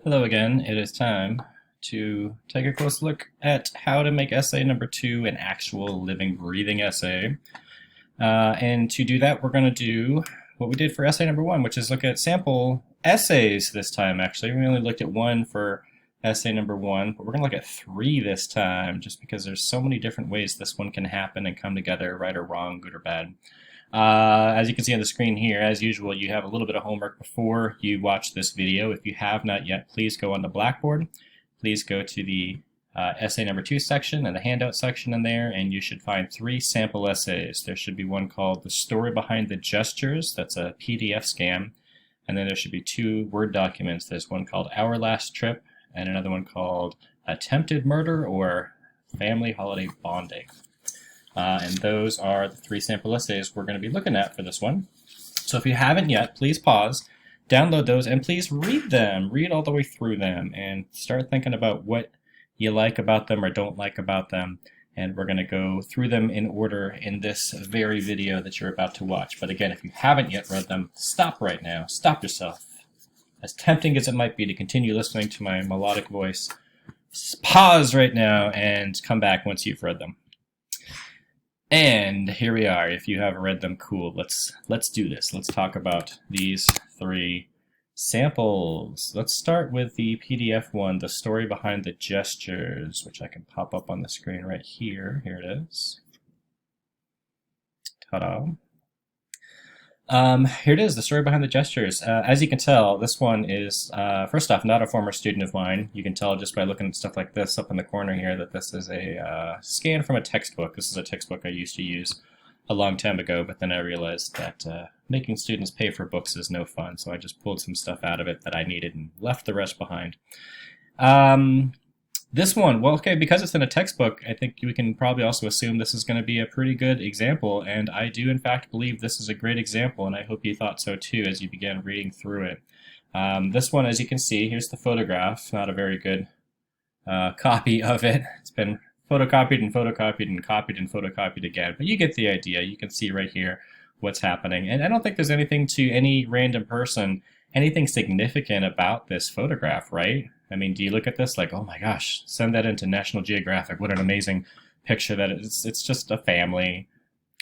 Hello again. It is time to take a close look at how to make essay number 2 an actual living, breathing essay. And to do that, we're going to do what we did for essay number 1, which is look at sample essays this time, actually. We only looked at one for essay number 1, but we're going to look at 3 this time, just because there's so many different ways this one can happen and come together, right or wrong, good or bad. As you can see on the screen here, as usual, you have a little bit of homework before you watch this video. If you have not yet, please go on the Blackboard. Please go to the essay number 2 section and the handout section in there, and you should find 3 sample essays. There should be one called The Story Behind the Gestures. That's a PDF scan. And then there should be 2 Word documents. There's one called Our Last Trip and another one called Attempted Murder or Family Holiday Bonding. And those are the 3 sample essays we're going to be looking at for this one. So if you haven't yet, please pause, download those, and please read them. Read all the way through them and start thinking about what you like about them or don't like about them. And we're going to go through them in order in this very video that you're about to watch. But again, if you haven't yet read them, stop right now. Stop yourself. As tempting as it might be to continue listening to my melodic voice, pause right now and come back once you've read them. And here we are. If you haven't read them, cool. Let's do this. Let's talk about these 3 samples. Let's start with the PDF one, The Story Behind the Gestures, which I can pop up on the screen right here. Here it is. Ta-da. Here it is, The Story Behind the Gestures. As you can tell, this one is, first off, not a former student of mine. You can tell just by looking at stuff like this up in the corner here that this is a scan from a textbook. This is a textbook I used to use a long time ago, but then I realized that making students pay for books is no fun, so I just pulled some stuff out of it that I needed and left the rest behind. This one, well, okay, because it's in a textbook, I think we can probably also assume this is going to be a pretty good example, and I do in fact believe this is a great example, and I hope you thought so too as you began reading through it. This one, as you can see, here's the photograph, not a very good copy of it. It's been photocopied and photocopied and copied and photocopied again, but you get the idea. You can see right here what's happening, and I don't think there's anything to any random person, anything significant about this photograph, right? I mean, do you look at this like, oh my gosh, send that into National Geographic. What an amazing picture that is. It's just a family.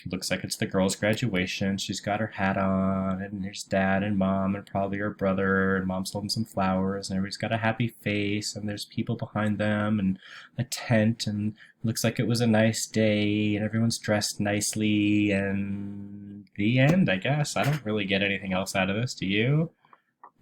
It looks like it's the girl's graduation. She's got her hat on, and there's dad and mom and probably her brother, and mom's holding some flowers, and everybody's got a happy face, and there's people behind them, and a tent, and it looks like it was a nice day, and everyone's dressed nicely, and the end, I guess. I don't really get anything else out of this, do you?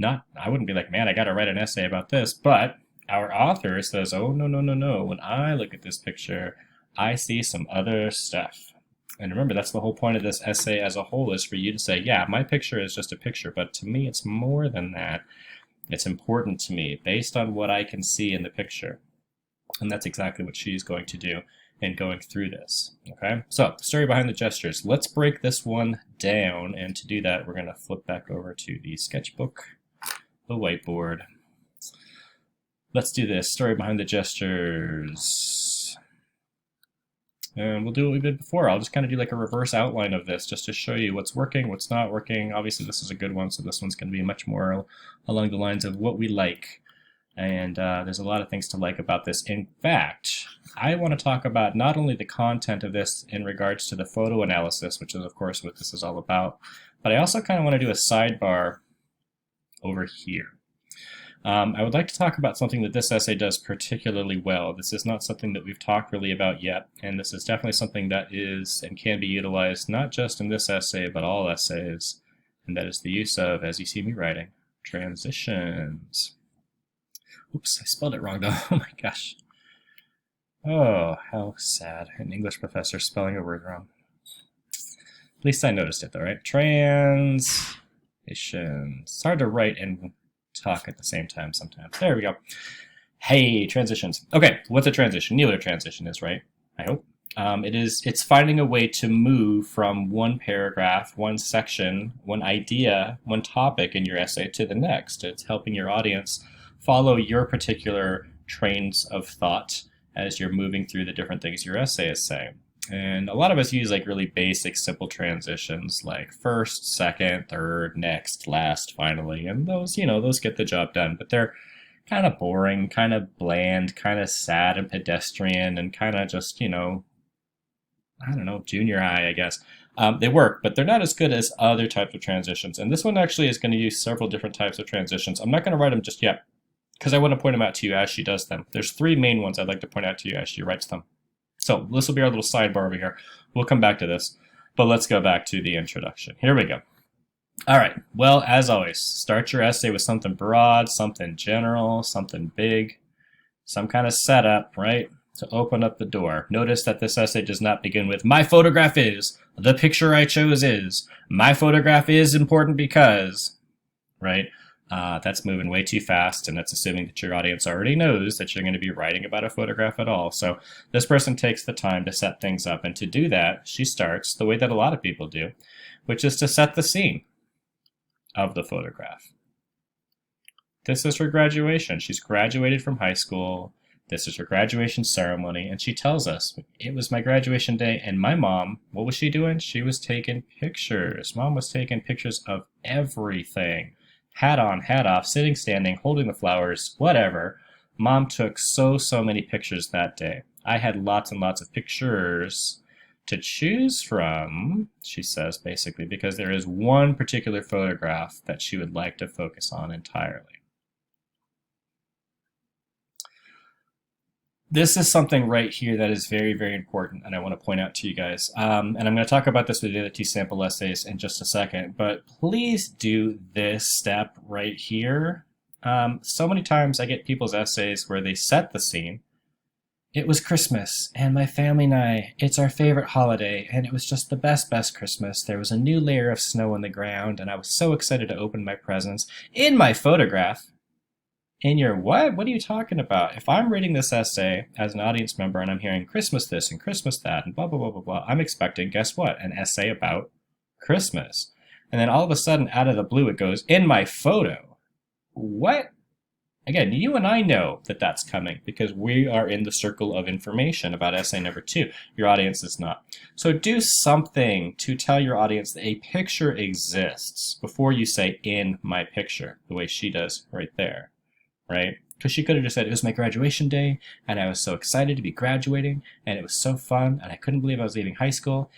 I wouldn't be like, man, I got to write an essay about this, but our author says, oh, no, no, no, no. When I look at this picture, I see some other stuff. And remember, that's the whole point of this essay as a whole, is for you to say, yeah, my picture is just a picture, but to me, it's more than that. It's important to me based on what I can see in the picture. And that's exactly what she's going to do in going through this. Okay, so the story behind the gestures. Let's break this one down, and to do that, we're going to flip back over to the sketchbook, the whiteboard. Let's do this. Story behind the gestures. And we'll do what we did before. I'll just kind of do like a reverse outline of this just to show you what's working, what's not working. Obviously, this is a good one, so this one's going to be much more along the lines of what we like. And there's a lot of things to like about this. In fact, I want to talk about not only the content of this in regards to the photo analysis, which is, of course, what this is all about, but I also kind of want to do a sidebar over here. I would like to talk about something that this essay does particularly well. This is not something that we've talked really about yet, and this is definitely something that is and can be utilized not just in this essay, but all essays, and that is the use of, as you see me writing, transitions. Oops, I spelled it wrong though. Oh my gosh. Oh, how sad. An English professor spelling a word wrong. At least I noticed it though, right? Transitions. It's hard to write and talk at the same time sometimes. There we go. Hey, transitions. Okay, what's a transition? You know what a transition is, right? I hope. It's finding a way to move from one paragraph, one section, one idea, one topic in your essay to the next. It's helping your audience follow your particular trains of thought as you're moving through the different things your essay is saying. And a lot of us use like really basic, simple transitions like first, second, third, next, last, finally, and those, those get the job done. But they're kind of boring, kind of bland, kind of sad and pedestrian, and kind of just, I don't know, junior high, I guess. They work, but they're not as good as other types of transitions. And this one actually is going to use several different types of transitions. I'm not going to write them just yet because I want to point them out to you as she does them. There's three main ones I'd like to point out to you as she writes them. So this will be our little sidebar over here. We'll come back to this, but let's go back to the introduction. Here we go. All right. Well, as always, start your essay with something broad, something general, something big, some kind of setup, right? To open up the door. Notice that this essay does not begin with, my photograph is, the picture I chose is, my photograph is important because, right? That's moving way too fast, and that's assuming that your audience already knows that you're going to be writing about a photograph at all. So this person takes the time to set things up, and to do that, she starts the way that a lot of people do, which is to set the scene of the photograph. This is her graduation. She's graduated from high school. This is her graduation ceremony, and she tells us, it was my graduation day, and my mom, what was she doing? She was taking pictures. Mom was taking pictures of everything. Hat on, hat off, sitting, standing, holding the flowers, whatever. Mom took so many pictures that day. I had lots and lots of pictures to choose from, she says, basically, because there is one particular photograph that she would like to focus on entirely. This is something right here that is very, very important, and I want to point out to you guys. And I'm going to talk about this with the other two sample essays in just a second, but please do this step right here. So many times I get people's essays where they set the scene. It was Christmas, and my family and I, it's our favorite holiday, and it was just the best Christmas. There was a new layer of snow on the ground, and I was so excited to open my presents. In my photograph, in your what? What are you talking about? If I'm reading this essay as an audience member and I'm hearing Christmas this and Christmas that and blah, blah, blah, blah, blah, I'm expecting, guess what? An essay about Christmas. And then all of a sudden, out of the blue, it goes, in my photo. What? Again, you and I know that that's coming because we are in the circle of information about essay number 2. Your audience is not. So do something to tell your audience that a picture exists before you say, in my picture, the way she does right there. Right? Because she could have just said, it was my graduation day, and I was so excited to be graduating, and it was so fun, and I couldn't believe I was leaving high school.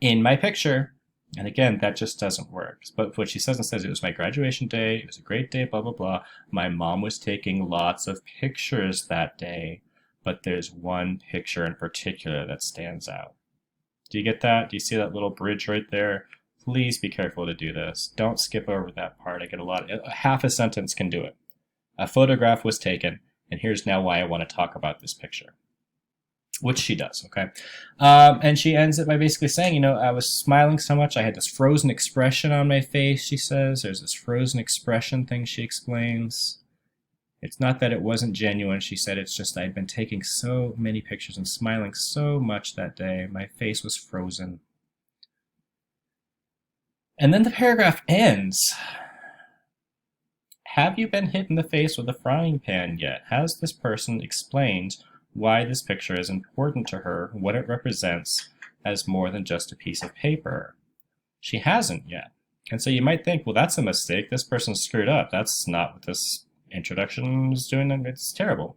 In my picture. And again, that just doesn't work. But what she says instead is, it was my graduation day, it was a great day, blah, blah, blah. My mom was taking lots of pictures that day, but there's one picture in particular that stands out. Do you get that? Do you see that little bridge right there? Please be careful to do this. Don't skip over that part. I get half a sentence can do it. A photograph was taken, and here's now why I want to talk about this picture. Which she does, okay? And she ends it by basically saying, I was smiling so much, I had this frozen expression on my face, she says. There's this frozen expression thing she explains. It's not that it wasn't genuine, she said, it's just I'd been taking so many pictures and smiling so much that day, my face was frozen. And then the paragraph ends. Have you been hit in the face with a frying pan yet? Has this person explained why this picture is important to her, what it represents as more than just a piece of paper? She hasn't yet. And so you might think, well, that's a mistake. This person screwed up. That's not what this introduction is doing. It's terrible.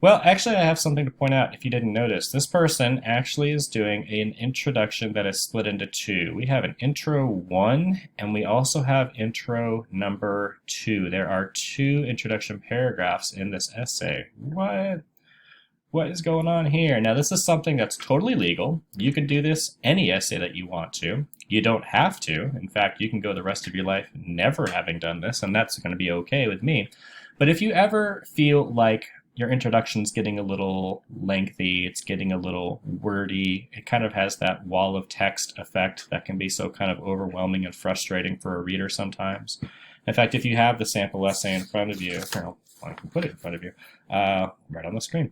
Well, actually, I have something to point out if you didn't notice. This person actually is doing an introduction that is split into 2. We have an intro 1, and we also have intro number 2. There are 2 introduction paragraphs in this essay. What is going on here? Now, this is something that's totally legal. You can do this any essay that you want to. You don't have to. In fact, you can go the rest of your life never having done this, and that's going to be okay with me. But if you ever feel like your introduction's getting a little lengthy, it's getting a little wordy, it kind of has that wall of text effect that can be so kind of overwhelming and frustrating for a reader sometimes. In fact, if you have the sample essay in front of you, I can put it in front of you, right on the screen.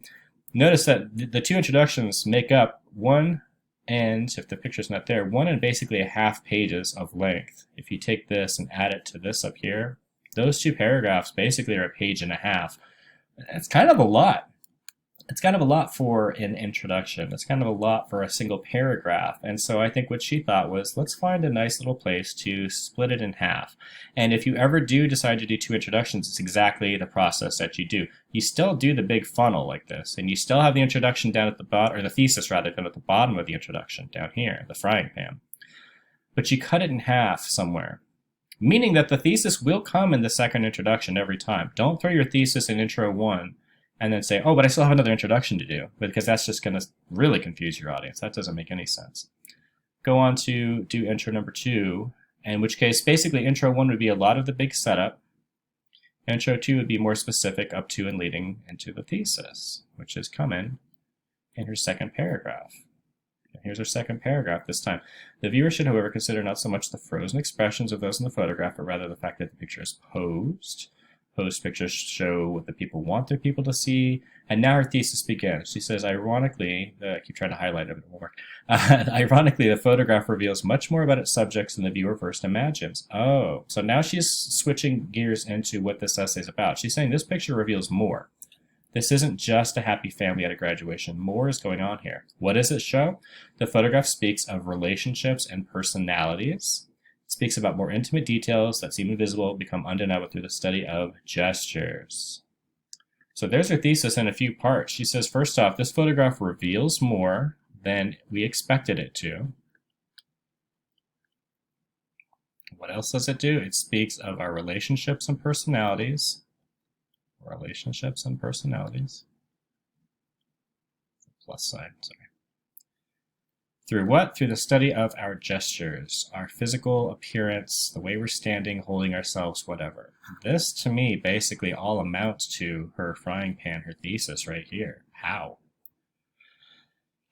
Notice that the 2 introductions make up 1 and, if the picture's not there, 1 and basically a half pages of length. If you take this and add it to this up here, those 2 paragraphs basically are a page and a half. It's kind of a lot. it's kind of a lot for an introduction. It's kind of a lot for a single paragraph. And so I think what she thought was, let's find a nice little place to split it in half. And if you ever do decide to do 2 introductions, it's exactly the process that you do. You still do the big funnel like this, and you still have the introduction down at the bottom, or the thesis rather, down at the bottom of the introduction, down here, the frying pan. But you cut it in half somewhere, meaning that the thesis will come in the second introduction every time. Don't throw your thesis in intro 1 and then say, oh, but I still have another introduction to do, because that's just going to really confuse your audience. That doesn't make any sense. Go on to do intro number 2, in which case basically intro 1 would be a lot of the big setup. Intro 2 would be more specific up to and leading into the thesis, which is coming in her second paragraph. Here's our second paragraph this time. The viewer should, however, consider not so much the frozen expressions of those in the photograph, but rather the fact that the picture is posed. Posed pictures show what the people want their people to see. And now her thesis begins. She says, ironically, I keep trying to highlight it, but it won't work. Ironically, the photograph reveals much more about its subjects than the viewer first imagines. Oh, so now she's switching gears into what this essay is about. She's saying this picture reveals more. This isn't just a happy family at a graduation. More is going on here. What does it show? The photograph speaks of relationships and personalities. It speaks about more intimate details that seem invisible, become undeniable through the study of gestures. So there's her thesis in a few parts. She says, first off, this photograph reveals more than we expected it to. What else does it do? It speaks of our relationships and personalities. Relationships and personalities. Plus sign, sorry. Through what? Through the study of our gestures, our physical appearance, the way we're standing, holding ourselves, whatever. This, to me, basically all amounts to her frying pan, her thesis right here. How?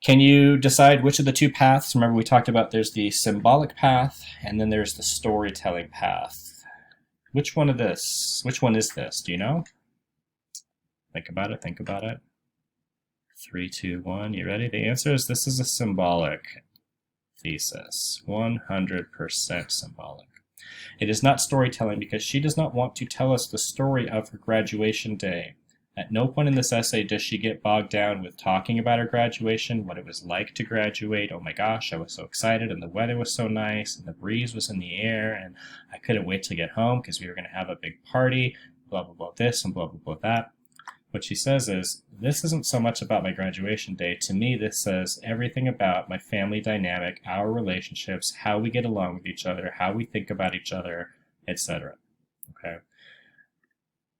Can you decide which of the 2 paths? Remember we talked about there's the symbolic path and then there's the storytelling path. Which one is this? Do you know? Think about it, think about it. 3, 2, 1, you ready? The answer is this is a symbolic thesis, 100% symbolic. It is not storytelling because she does not want to tell us the story of her graduation day. At no point in this essay does she get bogged down with talking about her graduation, what it was like to graduate. Oh my gosh, I was so excited and the weather was so nice and the breeze was in the air and I couldn't wait to get home because we were going to have a big party, blah, blah, blah this and blah, blah, blah that. What she says is, this isn't so much about my graduation day. To me, this says everything about my family dynamic, our relationships, how we get along with each other, how we think about each other, etc. Okay?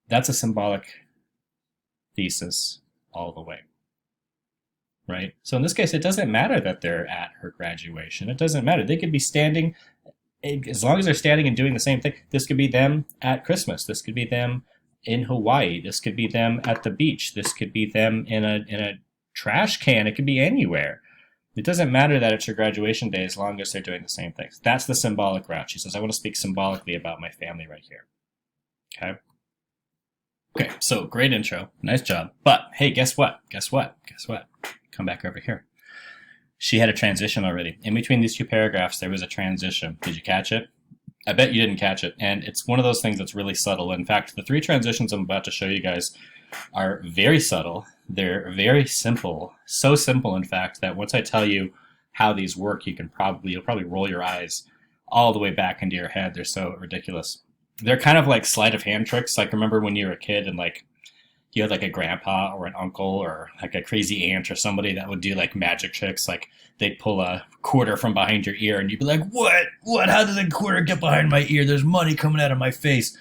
That's a symbolic thesis all the way. Right? So in this case, it doesn't matter that they're at her graduation. It doesn't matter. They could be standing, as long as they're standing and doing the same thing. This could be them at Christmas. This could be them in Hawaii. This could be them at the beach. This could be them in a trash can. It could be anywhere. It doesn't matter that it's your graduation day as long as they're doing the same things. That's the symbolic route. She says, I want to speak symbolically about my family right here. Okay? Okay, so great intro. Nice job. But hey, guess what? Guess what? Guess what? Come back over here. She had a transition already. In between these 2 paragraphs, there was a transition. Did you catch it? I bet you didn't catch it, and it's one of those things that's really subtle. In fact, the 3 transitions I'm about to show you guys are very subtle. They're very simple. So simple, in fact, that once I tell you how these work, you'll probably roll your eyes all the way back into your head. They're so ridiculous. They're kind of like sleight of hand tricks. Like, remember when you were a kid and like you had like a grandpa or an uncle or like a crazy aunt or somebody that would do like magic tricks, like they'd pull a quarter from behind your ear and you'd be like, what, how did the quarter get behind my ear? There's money coming out of my face.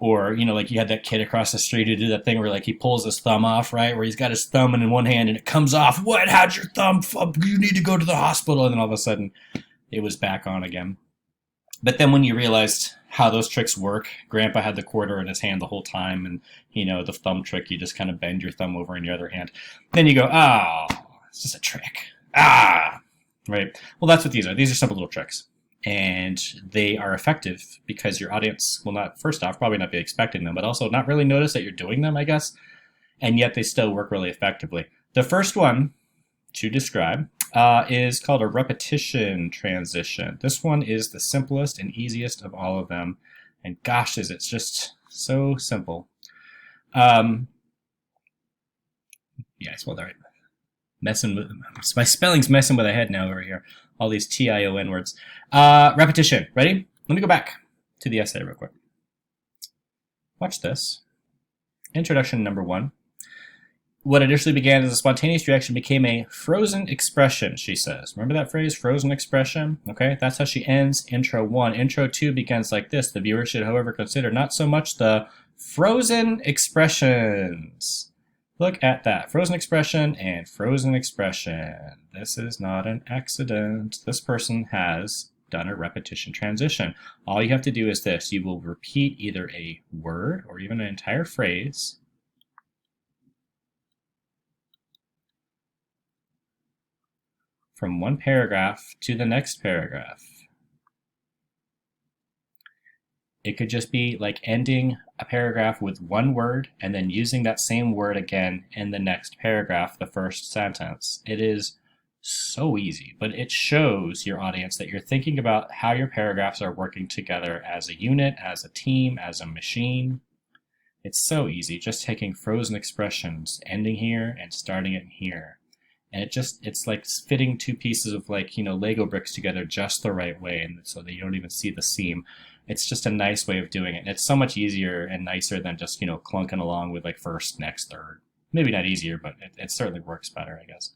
Or, you know, like you had that kid across the street who did that thing where like he pulls his thumb off, right? Where he's got his thumb in one hand and it comes off. What? How'd your thumb? You need to go to the hospital. And then all of a sudden it was back on again. But then when you realized how those tricks work, Grandpa had the quarter in his hand the whole time, and, you know, the thumb trick, you just kind of bend your thumb over in your other hand. Then you go, oh, it's just a trick. Right? Well, that's what these are. These are simple little tricks. And they are effective because your audience will not, first off, probably not be expecting them, but also not really notice that you're doing them, I guess. And yet they still work really effectively. The first one to describe is called a repetition transition. This one is the simplest and easiest of all of them. And gosh, it's just so simple. Yeah, I spelled that right. Messing with my spelling's messing with my head now over here. All these TION words. Repetition. Ready? Let me go back to the essay real quick. Watch this. Introduction number 1. What initially began as a spontaneous reaction became a frozen expression, she says. Remember that phrase, frozen expression? Okay, that's how she ends intro 1. Intro 2 begins like this. The viewer should, however, consider not so much the frozen expressions. Look at that. Frozen expression and frozen expression. This is not an accident. This person has done a repetition transition. All you have to do is this. You will repeat either a word or even an entire phrase from one paragraph to the next paragraph. It could just be like ending a paragraph with one word and then using that same word again in the next paragraph, the first sentence. It is so easy, but it shows your audience that you're thinking about how your paragraphs are working together as a unit, as a team, as a machine. It's so easy, just taking frozen expressions, ending here and starting it here. And it's like fitting two pieces of Lego bricks together just the right way, and so that you don't even see the seam. It's just a nice way of doing it. And it's so much easier and nicer than just, clunking along with first, next, third. Maybe not easier, but it certainly works better, I guess.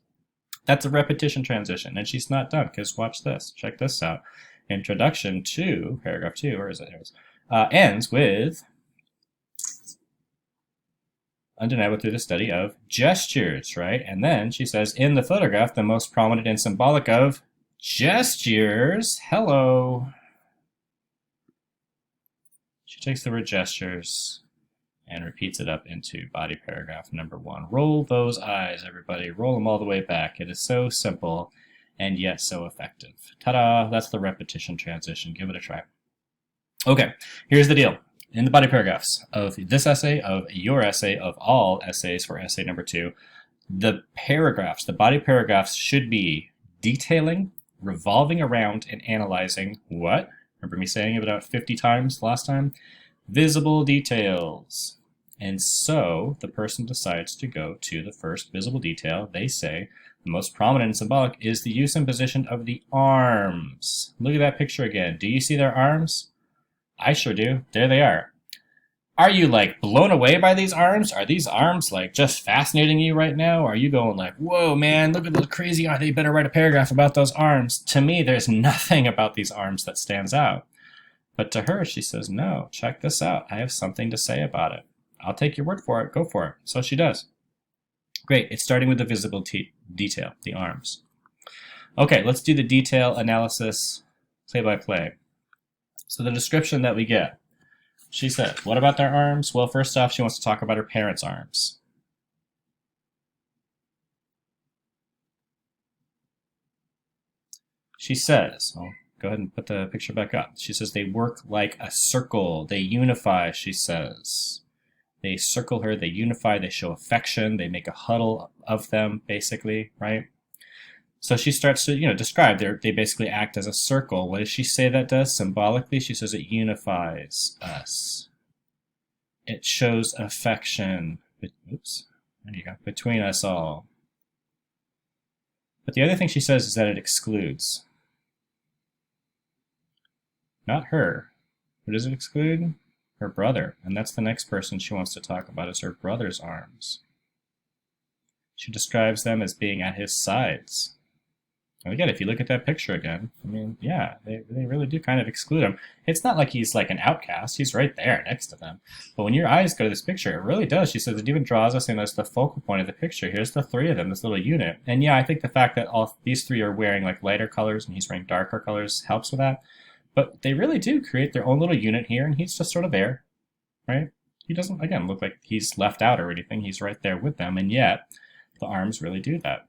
That's a repetition transition, and she's not done, because watch this. Check this out. Introduction to paragraph 2, where is it? Here it is. Ends with undeniable through the study of gestures, right? And then she says, in the photograph, the most prominent and symbolic of gestures. Hello. She takes the word gestures and repeats it up into body paragraph number 1. Roll those eyes, everybody. Roll them all the way back. It is so simple and yet so effective. Ta-da! That's the repetition transition. Give it a try. Okay, here's the deal. In the body paragraphs of this essay, of your essay, of all essays for essay number 2, the paragraphs, the body paragraphs should be detailing, revolving around, and analyzing what? Remember me saying it about 50 times last time? Visible details. And so the person decides to go to the first visible detail. They say the most prominent and symbolic is the use and position of the arms. Look at that picture again. Do you see their arms? I sure do. There they are. Are you blown away by these arms? Are these arms just fascinating you right now? Or are you going whoa man, look at those crazy arms. They better write a paragraph about those arms. To me, there's nothing about these arms that stands out. But to her, she says, no, check this out. I have something to say about it. I'll take your word for it. Go for it. So she does. Great. It's starting with the visible detail, the arms. Okay, let's do the detail analysis play by play. So the description that we get, she said, what about their arms? Well, first off, she wants to talk about her parents' arms. She says, well, go ahead and put the picture back up. She says they work like a circle. They unify, she says. They circle her, they unify, they show affection, they make a huddle of them, basically, right? So she starts to, describe, they basically act as a circle. What does she say that does? Symbolically, she says it unifies us. It shows affection, oops, there you go, between us all. But the other thing she says is that it excludes. Not her. Who does it exclude? Her brother. And that's the next person she wants to talk about, is her brother's arms. She describes them as being at his sides. And again, if you look at that picture again, I mean, yeah, they really do kind of exclude him. It's not like he's an outcast. He's right there next to them. But when your eyes go to this picture, it really does. She says it even draws us in as the focal point of the picture. Here's the 3 of them, this little unit. And yeah, I think the fact that all these 3 are wearing lighter colors and he's wearing darker colors helps with that. But they really do create their own little unit here, and he's just sort of there, right? He doesn't, again, look like he's left out or anything. He's right there with them, and yet the arms really do that.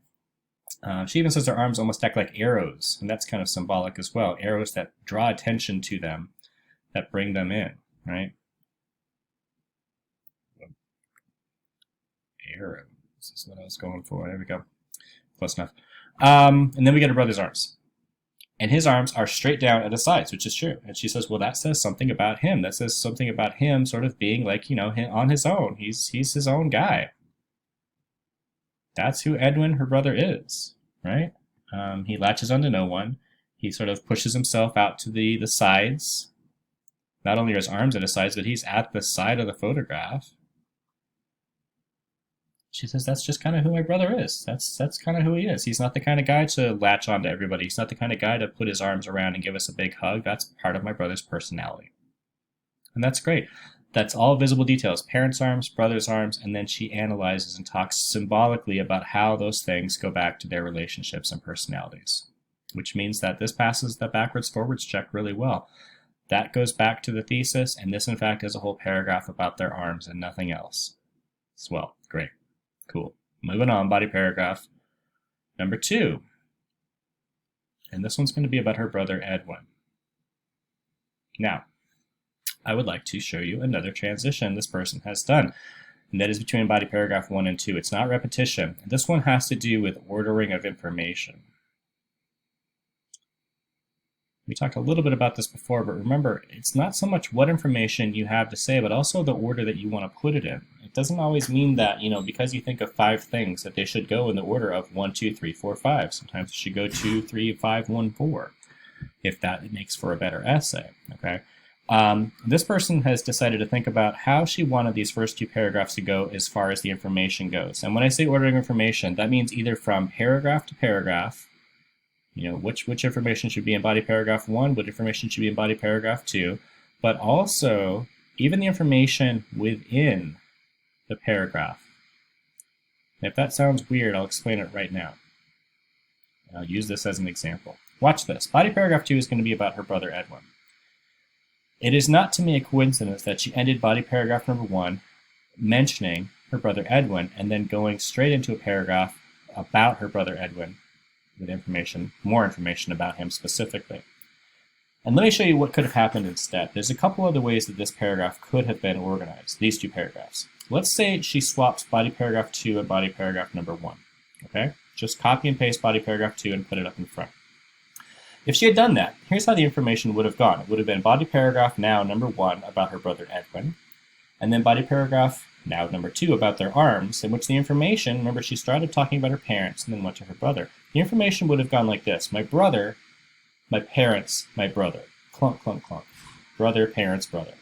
She even says their arms almost act like arrows, and that's kind of symbolic as well. Arrows that draw attention to them, that bring them in, right? Arrows is what I was going for. There we go. Close enough. And then we get her brother's arms. And his arms are straight down at his sides, which is true. And she says, well, that says something about him. That says something about him sort of being on his own. He's his own guy. That's who Edwin, her brother, is, right? He latches onto no one. He sort of pushes himself out to the sides. Not only are his arms at his sides, but he's at the side of the photograph. She says that's just kind of who my brother is. That's kind of who he is. He's not the kind of guy to latch onto everybody. He's not the kind of guy to put his arms around and give us a big hug. That's part of my brother's personality. And that's great. That's all visible details. Parents' arms, brother's arms, and then she analyzes and talks symbolically about how those things go back to their relationships and personalities, which means that this passes the backwards-forwards check really well. That goes back to the thesis, and this, in fact, is a whole paragraph about their arms and nothing else. As well, great. Cool. Moving on, body paragraph number 2. And this one's going to be about her brother Edwin. Now, I would like to show you another transition this person has done, and that is between body paragraph 1 and 2. It's not repetition. This one has to do with ordering of information. We talked a little bit about this before, but remember, it's not so much what information you have to say, but also the order that you want to put it in. It doesn't always mean that, because you think of 5 things, that they should go in the order of 1, 2, 3, 4, 5. Sometimes it should go 2, 3, 5, 1, 4, if that makes for a better essay, okay? This person has decided to think about how she wanted these first 2 paragraphs to go as far as the information goes. And when I say ordering information, that means either from paragraph to paragraph, which information should be in body paragraph 1, what information should be in body paragraph 2, but also even the information within the paragraph. And if that sounds weird, I'll explain it right now. I'll use this as an example. Watch this. Body paragraph 2 is going to be about her brother Edwin. It is not to me a coincidence that she ended body paragraph number 1 mentioning her brother Edwin and then going straight into a paragraph about her brother Edwin with more information about him specifically. And let me show you what could have happened instead. There's a couple other ways that this paragraph could have been organized, these 2 paragraphs. Let's say she swaps body paragraph 2 and body paragraph number 1. Okay? Just copy and paste body paragraph 2 and put it up in front. If she had done that, here's how the information would have gone. It would have been body paragraph now number 1 about her brother Edwin, and then body paragraph now number 2 about their arms, in which the information, remember she started talking about her parents and then went to her brother. The information would have gone like this: my brother, my parents, my brother. Clunk, clunk, clunk. Brother, parents, brother.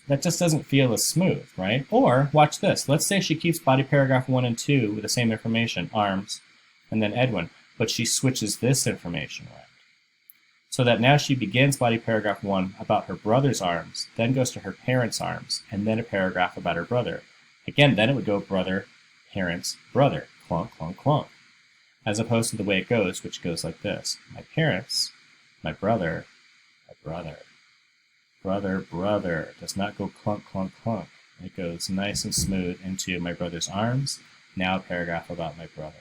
That just doesn't feel as smooth, right? Or, watch this. Let's say she keeps body paragraph 1 and 2 with the same information, arms, and then Edwin, but she switches this information around. So that now she begins body paragraph 1 about her brother's arms, then goes to her parents' arms, and then a paragraph about her brother. Again, then it would go brother, parents, brother. Clunk, clunk, clunk. As opposed to the way it goes, which goes like this: my parents, my brother, my brother. Brother, brother. It does not go clunk, clunk, clunk. It goes nice and smooth into my brother's arms, now a paragraph about my brother.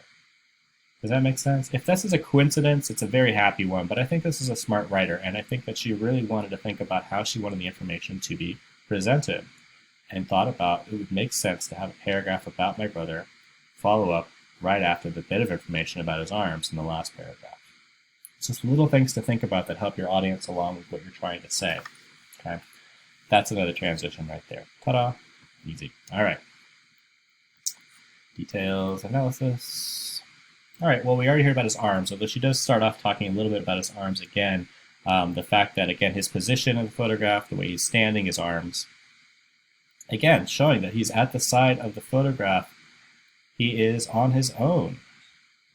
Does that make sense? If this is a coincidence, it's a very happy one, but I think this is a smart writer, and I think that she really wanted to think about how she wanted the information to be presented, and thought about it would make sense to have a paragraph about my brother follow up right after the bit of information about his arms in the last paragraph. It's just little things to think about that help your audience along with what you're trying to say. Okay, that's another transition right there. Ta-da! Easy. All right. Details, analysis. All right, well, we already heard about his arms, although she does start off talking a little bit about his arms again. The fact that, again, his position in the photograph, the way he's standing, his arms. Again, showing that he's at the side of the photograph. He is on his own,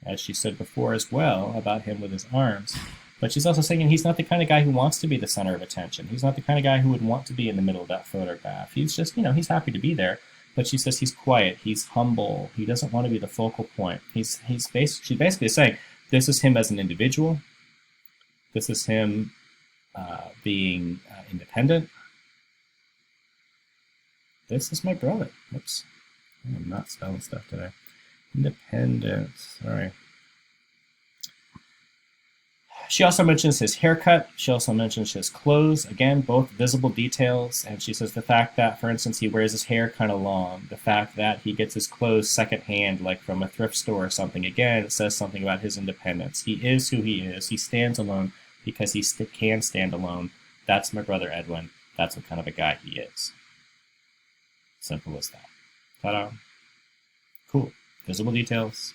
as she said before as well about him with his arms. But she's also saying he's not the kind of guy who wants to be the center of attention. He's not the kind of guy who would want to be in the middle of that photograph. He's just, he's happy to be there. But she says he's quiet, he's humble, he doesn't want to be the focal point. She's basically saying this is him as an individual. This is him being independent. This is my brother. Oops. I'm not spelling stuff today. Independent. Sorry. She also mentions his haircut. She also mentions his clothes. Again, both visible details. And she says the fact that, for instance, he wears his hair kind of long. The fact that he gets his clothes secondhand, like from a thrift store or something. Again, it says something about his independence. He is who he is. He stands alone because he can stand alone. That's my brother Edwin. That's what kind of a guy he is. Simple as that. Ta-da. Cool. Visible details,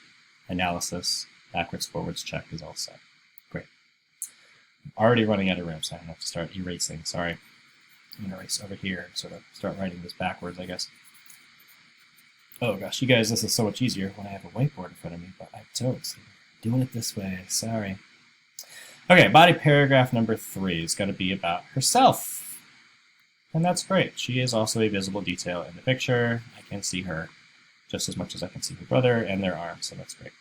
analysis, backwards, forwards check is all set. Great. I'm already running out of room, so I have to start erasing. Sorry. I'm going to erase over here and sort of start writing this backwards, I guess. Oh gosh, you guys, this is so much easier when I have a whiteboard in front of me, but I don't. So I'm doing it this way. Sorry. Okay, body paragraph number 3 is going to be about herself. And that's great. She is also a visible detail in the picture. I can see her just as much as I can see her brother and their arms, so that's great.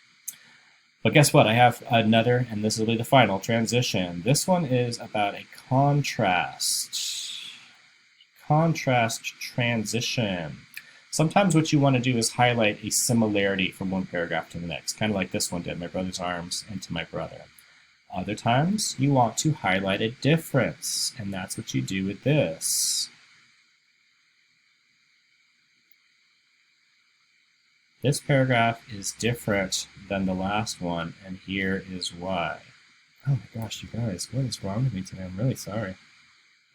But guess what? I have another, and this will be the final transition. This one is about a contrast. Contrast transition. Sometimes what you want to do is highlight a similarity from one paragraph to the next, kind of like this one did, my brother's arms into my brother. Other times, you want to highlight a difference, and that's what you do with this. This paragraph is different than the last one, and here is why. Oh my gosh, you guys, what is wrong with me today? I'm really sorry.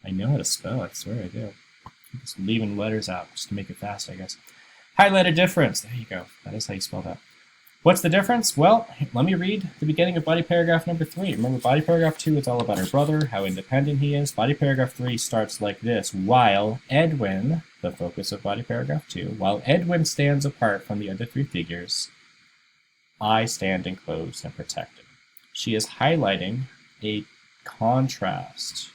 I know how to spell, I swear I do. I'm just leaving letters out just to make it fast, I guess. Highlight a difference. There you go. That is how you spell that. What's the difference? Well, let me read the beginning of body paragraph number 3. Remember, body paragraph 2 is all about her brother, how independent he is. Body paragraph 3 starts like this. While Edwin, the focus of body paragraph 2, while Edwin stands apart from the other 3 figures, I stand enclosed and protected. She is highlighting a contrast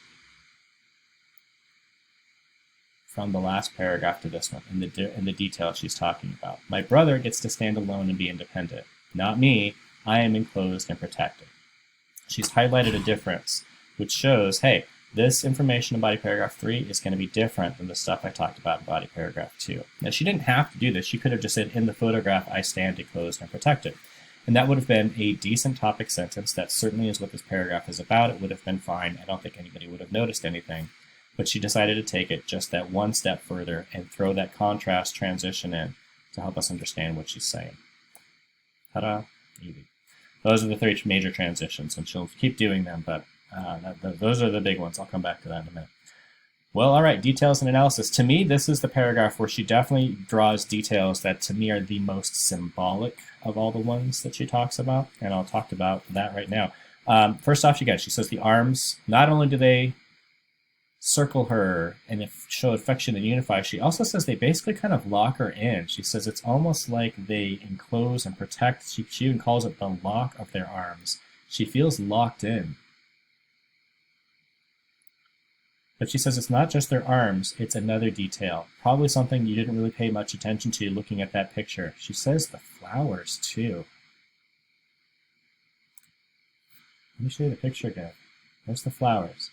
from the last paragraph to this one, in the detail she's talking about. My brother gets to stand alone and be independent. Not me. I am enclosed and protected. She's highlighted a difference, which shows, hey, this information in body paragraph 3 is going to be different than the stuff I talked about in body paragraph 2. Now, she didn't have to do this. She could have just said, in the photograph, I stand enclosed and protected. And that would have been a decent topic sentence. That certainly is what this paragraph is about. It would have been fine. I don't think anybody would have noticed anything. But she decided to take it just that one step further and throw that contrast transition in to help us understand what she's saying. Ta-da! Easy. Those are the 3 major transitions, and she'll keep doing them, but those are the big ones. I'll come back to that in a minute. Well, all right, details and analysis. To me, this is the paragraph where she definitely draws details that to me are the most symbolic of all the ones that she talks about, and I'll talk about that right now. First off, she says the arms, not only do they circle her and show affection and unify, she also says they basically kind of lock her in. She says it's almost like they enclose and protect. She even calls it the lock of their arms. She feels locked in. But she says it's not just their arms, it's another detail. Probably something you didn't really pay much attention to looking at that picture. She says the flowers, too. Let me show you the picture again. There's the flowers.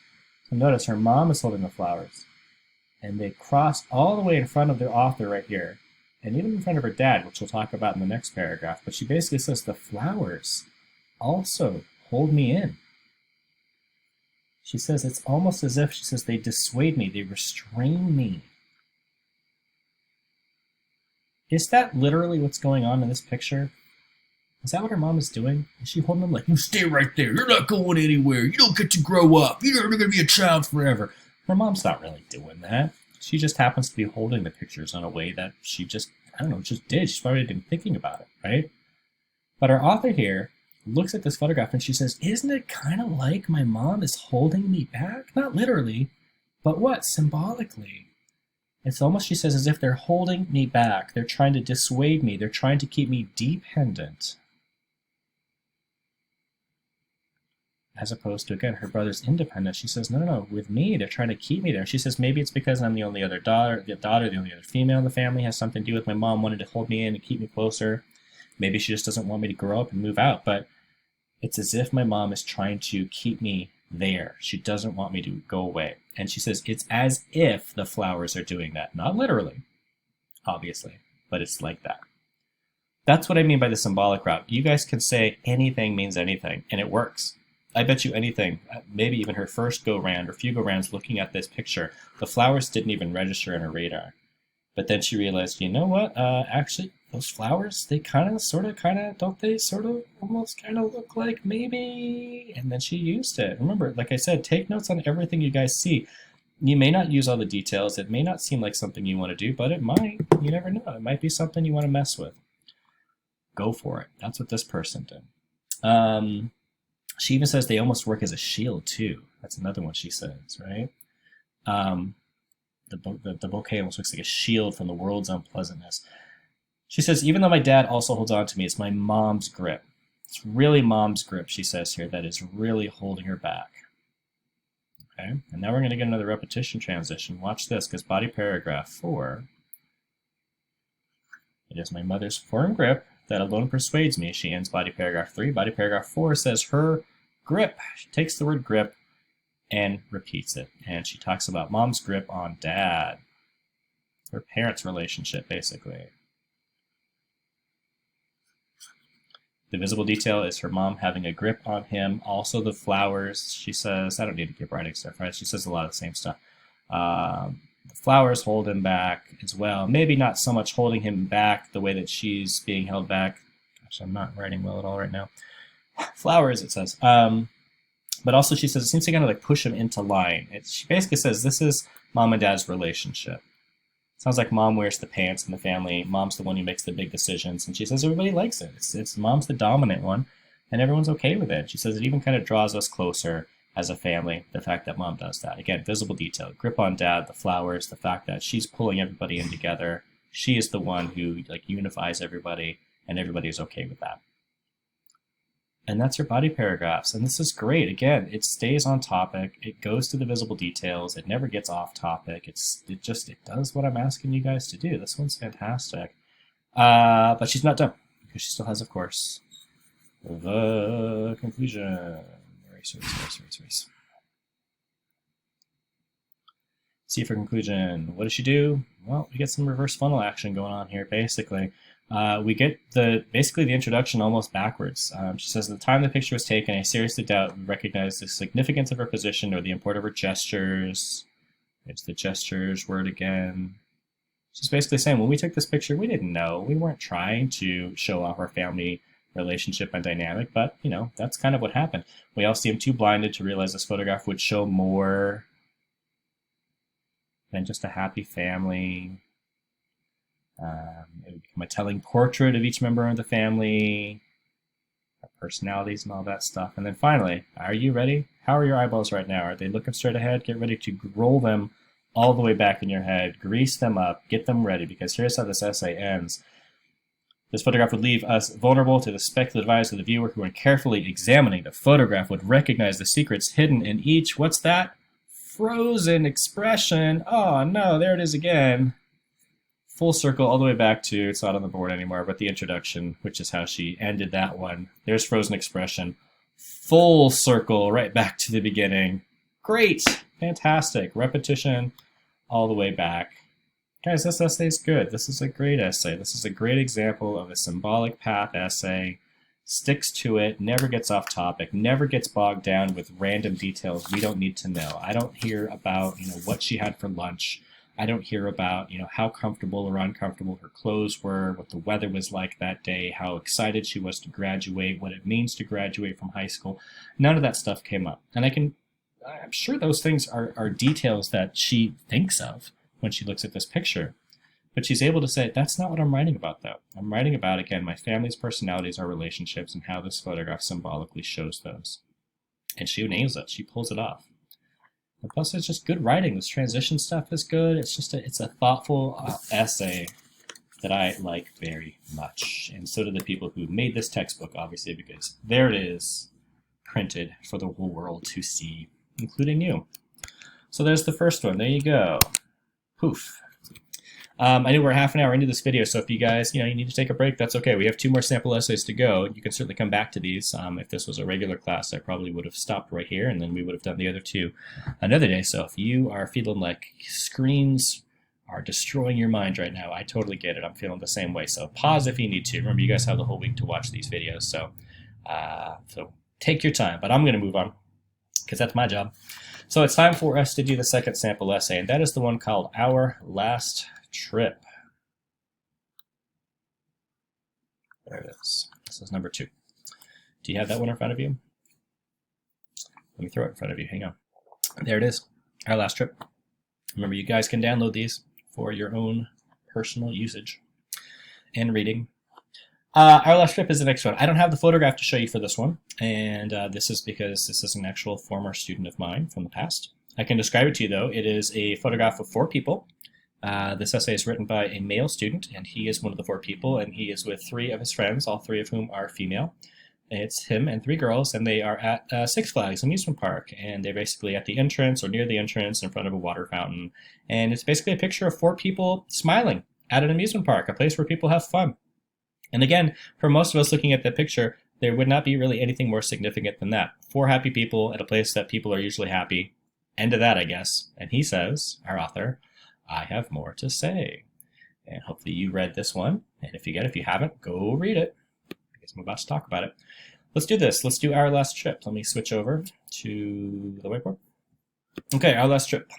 So notice her mom is holding the flowers. And they cross all the way in front of the author right here. And even in front of her dad, which we'll talk about in the next paragraph. But she basically says the flowers also hold me in. She says it's almost as if, she says, they dissuade me, they restrain me. Is that literally what's going on in this picture? Is that what her mom is doing? Is she holding them like, you stay right there, you're not going anywhere, you don't get to grow up, you're going to be a child forever? Her mom's not really doing that. She just happens to be holding the pictures in a way that she just, I don't know, just did. She's probably been thinking about it, right? But our author here looks at this photograph and she says, isn't it kind of like my mom is holding me back? Not literally, but what? Symbolically. It's almost, she says, as if they're holding me back. They're trying to dissuade me. They're trying to keep me dependent. As opposed to, again, her brother's independence. She says, no, with me, they're trying to keep me there. She says, maybe it's because I'm the only other daughter, the only other female in the family, has something to do with my mom wanting to hold me in and keep me closer. Maybe she just doesn't want me to grow up and move out, but it's as if my mom is trying to keep me there. She doesn't want me to go away. And she says, it's as if the flowers are doing that. Not literally, obviously, but it's like that. That's what I mean by the symbolic route. You guys can say anything means anything, and it works. I bet you anything, maybe even her first go-round or few go-rounds looking at this picture, the flowers didn't even register in her radar. But then she realized, you know what, actually, those flowers, they kind of, don't they sort of almost kind of look like maybe? And then she used it. Remember, like I said, take notes on everything you guys see. You may not use all the details. It may not seem like something you want to do, but it might. You never know. It might be something you want to mess with. go for it. That's what this person did. She even says they almost work as a shield too. That's another one she says, right? The bouquet almost looks like a shield from the world's unpleasantness. She says, even though my dad also holds on to me, it's my mom's grip. It's really mom's grip, she says here, that is really holding her back. Okay, and now we're going to get another repetition transition. Watch this, because body paragraph 4, it is my mother's firm grip that alone persuades me. She ends body paragraph 3. Body paragraph 4 says her grip. She takes the word grip and repeats it. And she talks about mom's grip on dad. Her parents' relationship, basically. The visible detail is her mom having a grip on him. Also the flowers, she says, I don't need to keep writing stuff, right? She says a lot of the same stuff. The flowers hold him back as well. Maybe not so much holding him back the way that she's being held back. Gosh, I'm not writing well at all right now. Flowers, it says. But also she says it seems to kind of like push him into line. She basically says this is mom and dad's relationship. Sounds like mom wears the pants in the family. Mom's the one who makes the big decisions. And she says everybody likes it. It's mom's the dominant one, and everyone's okay with it. She says it even kind of draws us closer as a family, the fact that mom does that. Again, visible detail. Grip on dad, the flowers, the fact that she's pulling everybody in together. She is the one who like unifies everybody, and everybody is okay with that. And that's your body paragraphs. And this is great. Again, it stays on topic. It goes to the visible details. It never gets off topic. It does what I'm asking you guys to do. This one's fantastic. But she's not done, because she still has, of course, the conclusion. Erase. See for conclusion. What does she do? Well, we get some reverse funnel action going on here, basically. We get basically the introduction almost backwards. She says, at the time the picture was taken, I seriously doubt we recognized the significance of her position or the import of her gestures. It's the gestures word again. She's basically saying, when we took this picture, we didn't know. We weren't trying to show off our family relationship and dynamic, but, you know, that's kind of what happened. We all seemed too blinded to realize this photograph would show more than just a happy family. It would become a telling portrait of each member of the family, our personalities and all that stuff. And then finally, are you ready? How are your eyeballs right now? Are they looking straight ahead? Get ready to roll them all the way back in your head, grease them up, get them ready, because here's how this essay ends. This photograph would leave us vulnerable to the speculative eyes of the viewer who, when carefully examining the photograph, would recognize the secrets hidden in each, what's that? Frozen expression. Oh no, there it is again. Full circle all the way back to, it's not on the board anymore, but the introduction, which is how she ended that one. There's frozen expression. Full circle right back to the beginning. Great. Fantastic. Repetition all the way back. Guys, this essay is good. This is a great essay. This is a great example of a symbolic path essay. Sticks to it, never gets off topic, never gets bogged down with random details we don't need to know. I don't hear about, what she had for lunch. I don't hear about, how comfortable or uncomfortable her clothes were, what the weather was like that day, how excited she was to graduate, what it means to graduate from high school. None of that stuff came up. And I'm sure those things are details that she thinks of when she looks at this picture. But she's able to say, that's not what I'm writing about, though. I'm writing about, again, my family's personalities, our relationships, and how this photograph symbolically shows those. And she nails it. She pulls it off. And plus, it's just good writing. This transition stuff is good. It's a thoughtful essay that I like very much. And so do the people who made this textbook, obviously, because there it is, printed for the whole world to see, including you. So there's the first one. There you go. Poof. I know we're half an hour into this video, so if you guys, you need to take a break, that's okay. We have 2 more sample essays to go. You can certainly come back to these. If this was a regular class, I probably would have stopped right here, and then we would have done the other 2 another day. So if you are feeling like screens are destroying your mind right now, I totally get it. I'm feeling the same way. So pause if you need to. Remember, you guys have the whole week to watch these videos, so take your time. But I'm going to move on, because that's my job. So it's time for us to do the second sample essay, and that is the one called Our Last Trip. There it is. This is number 2. Do you have that one in front of you? Let me throw it in front of you. Hang on. There it is. Our Last Trip. Remember, you guys can download these for your own personal usage and reading. Our last trip is the next one. I don't have the photograph to show you for this one, and this is because this is an actual former student of mine from the past. I can describe it to you, though. It is a photograph of 4 people. This essay is written by a male student, and he is one of the 4 people, and he is with 3 of his friends, all 3 of whom are female. It's him and 3 girls, and they are at Six Flags amusement park, and they're basically at the entrance or near the entrance in front of a water fountain. And it's basically a picture of 4 people smiling at an amusement park, a place where people have fun. And again, for most of us looking at the picture, there would not be really anything more significant than that. 4 happy people at a place that people are usually happy. End of that, I guess. And he says, our author, I have more to say. And hopefully you read this one. And if you haven't, go read it, because I'm about to talk about it. Let's do this. Let's do our last trip. Let me switch over to the whiteboard. Okay, our last trip.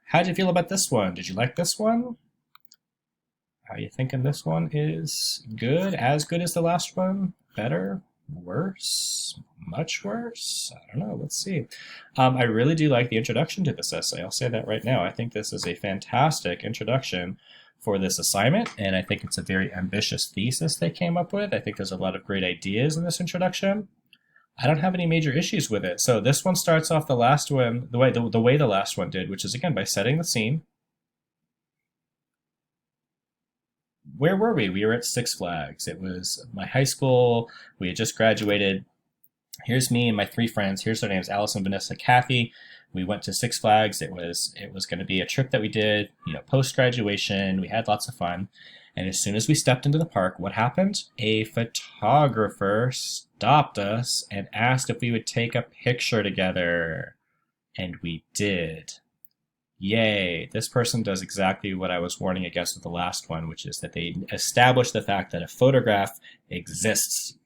How did you feel about this one? Did you like this one? Are you thinking this one is good? As good as the last one? Better? Worse? Much worse? I don't know. Let's see. I really do like the introduction to this essay. I'll say that right now. I think this is a fantastic introduction for this assignment, and I think it's a very ambitious thesis they came up with. I think there's a lot of great ideas in this introduction. I don't have any major issues with it. So this one starts off the last one the way the last one did, which is, again, by setting the scene. Where were we? We were at Six Flags. It was my high school. We had just graduated. Here's me and my 3 friends. Here's their names: Allison, Vanessa, Kathy. We went to Six Flags. It was going to be a trip that we did, post graduation. We had lots of fun. And as soon as we stepped into the park, what happened? A photographer stopped us and asked if we would take a picture together. And we did. Yay, this person does exactly what I was warning against with the last one, which is that they established the fact that a photograph exists.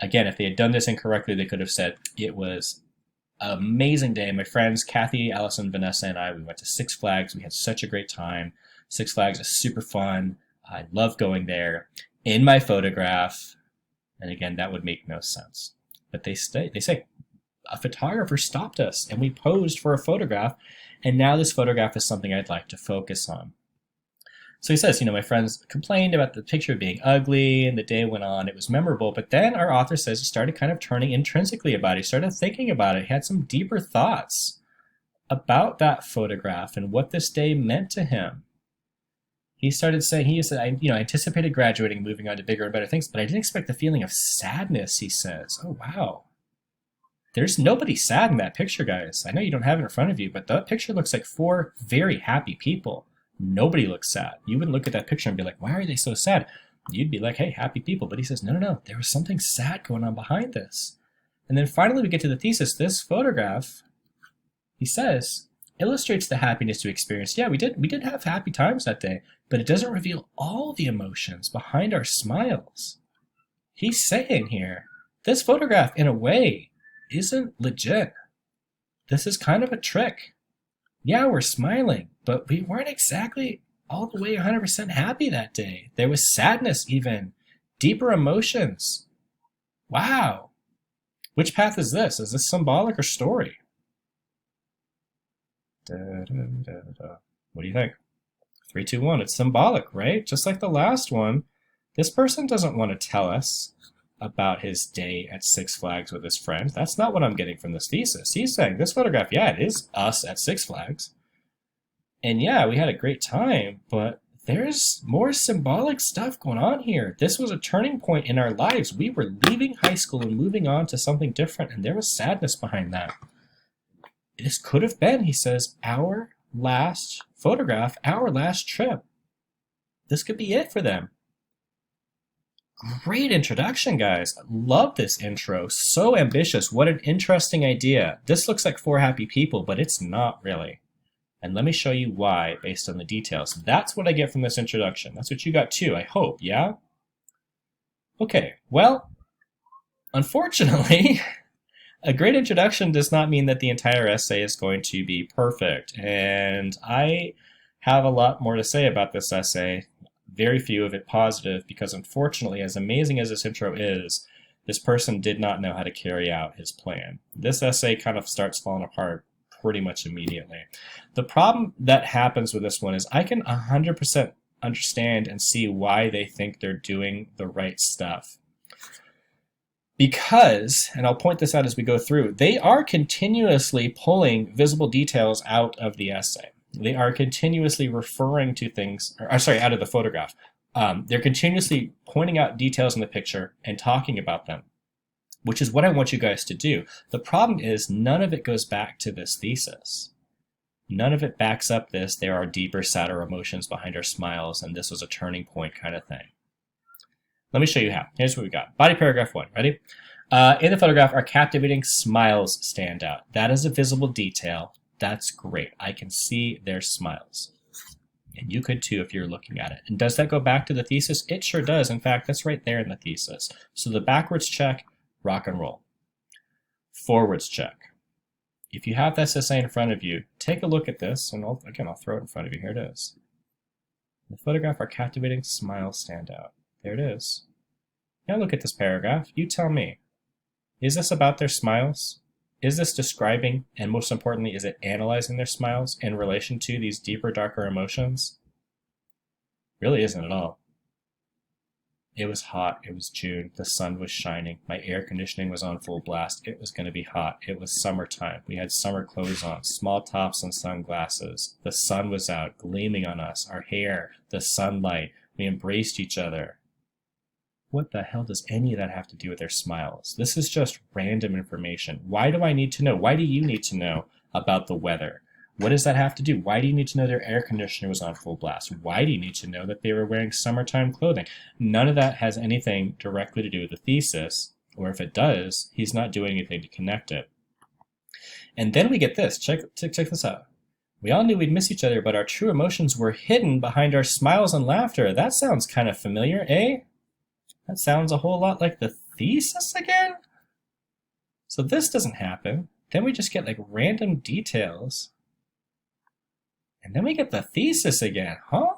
Again, if they had done this incorrectly, they could have said, it was an amazing day. My friends, Kathy, Allison, Vanessa, and I, we went to Six Flags. We had such a great time. Six Flags is super fun. I love going there. In my photograph, and again, that would make no sense. But they say, a photographer stopped us, and we posed for a photograph, and now this photograph is something I'd like to focus on. So he says, my friends complained about the picture being ugly, and the day went on. It was memorable, but then our author says he started kind of turning intrinsically about it. He started thinking about it. He had some deeper thoughts about that photograph and what this day meant to him. He started saying, he said, I anticipated graduating, moving on to bigger and better things, but I didn't expect the feeling of sadness, he says. Oh, wow. There's nobody sad in that picture, guys. I know you don't have it in front of you, but that picture looks like 4 very happy people. Nobody looks sad. You wouldn't look at that picture and be like, why are they so sad? You'd be like, hey, happy people. But he says, no, there was something sad going on behind this. And then finally we get to the thesis. This photograph, he says, illustrates the happiness we experienced. Yeah, we did have happy times that day, but it doesn't reveal all the emotions behind our smiles. He's saying here, this photograph, in a way, isn't legit. This is kind of a trick. Yeah, we're smiling, but we weren't exactly all the way 100% happy that day. There was sadness even, deeper emotions. Wow. Which path is this? Is this symbolic or story? What do you think? 3, 2, 1. It's symbolic, right? Just like the last one. This person doesn't want to tell us about his day at Six Flags with his friends. That's not what I'm getting from this thesis. He's saying this photograph, yeah, it is us at Six Flags. And yeah, we had a great time, but there's more symbolic stuff going on here. This was a turning point in our lives. We were leaving high school and moving on to something different, and there was sadness behind that. This could have been, he says, our last photograph, our last trip. This could be it for them. Great introduction, guys. Love this intro. So ambitious. What an interesting idea. This looks like 4 happy people, but it's not really. And let me show you why based on the details. That's what I get from this introduction. That's what you got too, I hope, yeah? Okay, well, unfortunately, a great introduction does not mean that the entire essay is going to be perfect. And I have a lot more to say about this essay. Very few of it positive, because unfortunately, as amazing as this intro is, this person did not know how to carry out his plan. This essay kind of starts falling apart pretty much immediately. The problem that happens with this one is I can 100% understand and see why they think they're doing the right stuff. Because, and I'll point this out as we go through, they are continuously pulling visible details out of the essay. They are continuously referring to things, out of the photograph. They're continuously pointing out details in the picture and talking about them, which is what I want you guys to do. The problem is none of it goes back to this thesis. None of it backs up this, there are deeper, sadder emotions behind our smiles, and this was a turning point kind of thing. Let me show you how. Here's what we got. Body paragraph 1. Ready? In the photograph, our captivating smiles stand out. That is a visible detail. That's great. I can see their smiles. And you could too if you're looking at it. And does that go back to the thesis? It sure does. In fact, that's right there in the thesis. So the backwards check, rock and roll. Forwards check. If you have this essay in front of you, take a look at this. And I'll throw it in front of you. Here it is. In the photograph, our captivating smiles stand out. There it is. Now look at this paragraph. You tell me. Is this about their smiles? Is this describing, and most importantly, is it analyzing their smiles in relation to these deeper, darker emotions? Really isn't at all. It was hot. It was June. The sun was shining. My air conditioning was on full blast. It was going to be hot. It was summertime. We had summer clothes on, small tops and sunglasses. The sun was out, gleaming on us, our hair, the sunlight. We embraced each other. What the hell does any of that have to do with their smiles? This is just random information. Why do I need to know? Why do you need to know about the weather? What does that have to do? Why do you need to know their air conditioner was on full blast? Why do you need to know that they were wearing summertime clothing? None of that has anything directly to do with the thesis, or if it does, he's not doing anything to connect it. And then we get this. Check this out. We all knew we'd miss each other, but our true emotions were hidden behind our smiles and laughter. That sounds kind of familiar, eh? That sounds a whole lot like the thesis again? So this doesn't happen. Then we just get like random details. And then we get the thesis again, huh?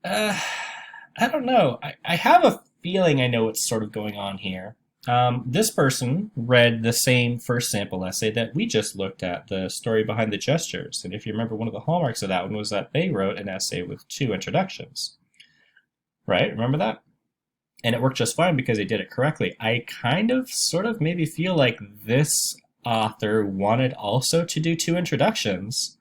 I don't know. I have a feeling I know what's sort of going on here. This person read the same first sample essay that we just looked at, the story behind the gestures. And if you remember, one of the hallmarks of that one was that they wrote an essay with 2 introductions. Right? Remember that? And it worked just fine because they did it correctly. I kind of, sort of, maybe feel like this author wanted also to do 2 introductions.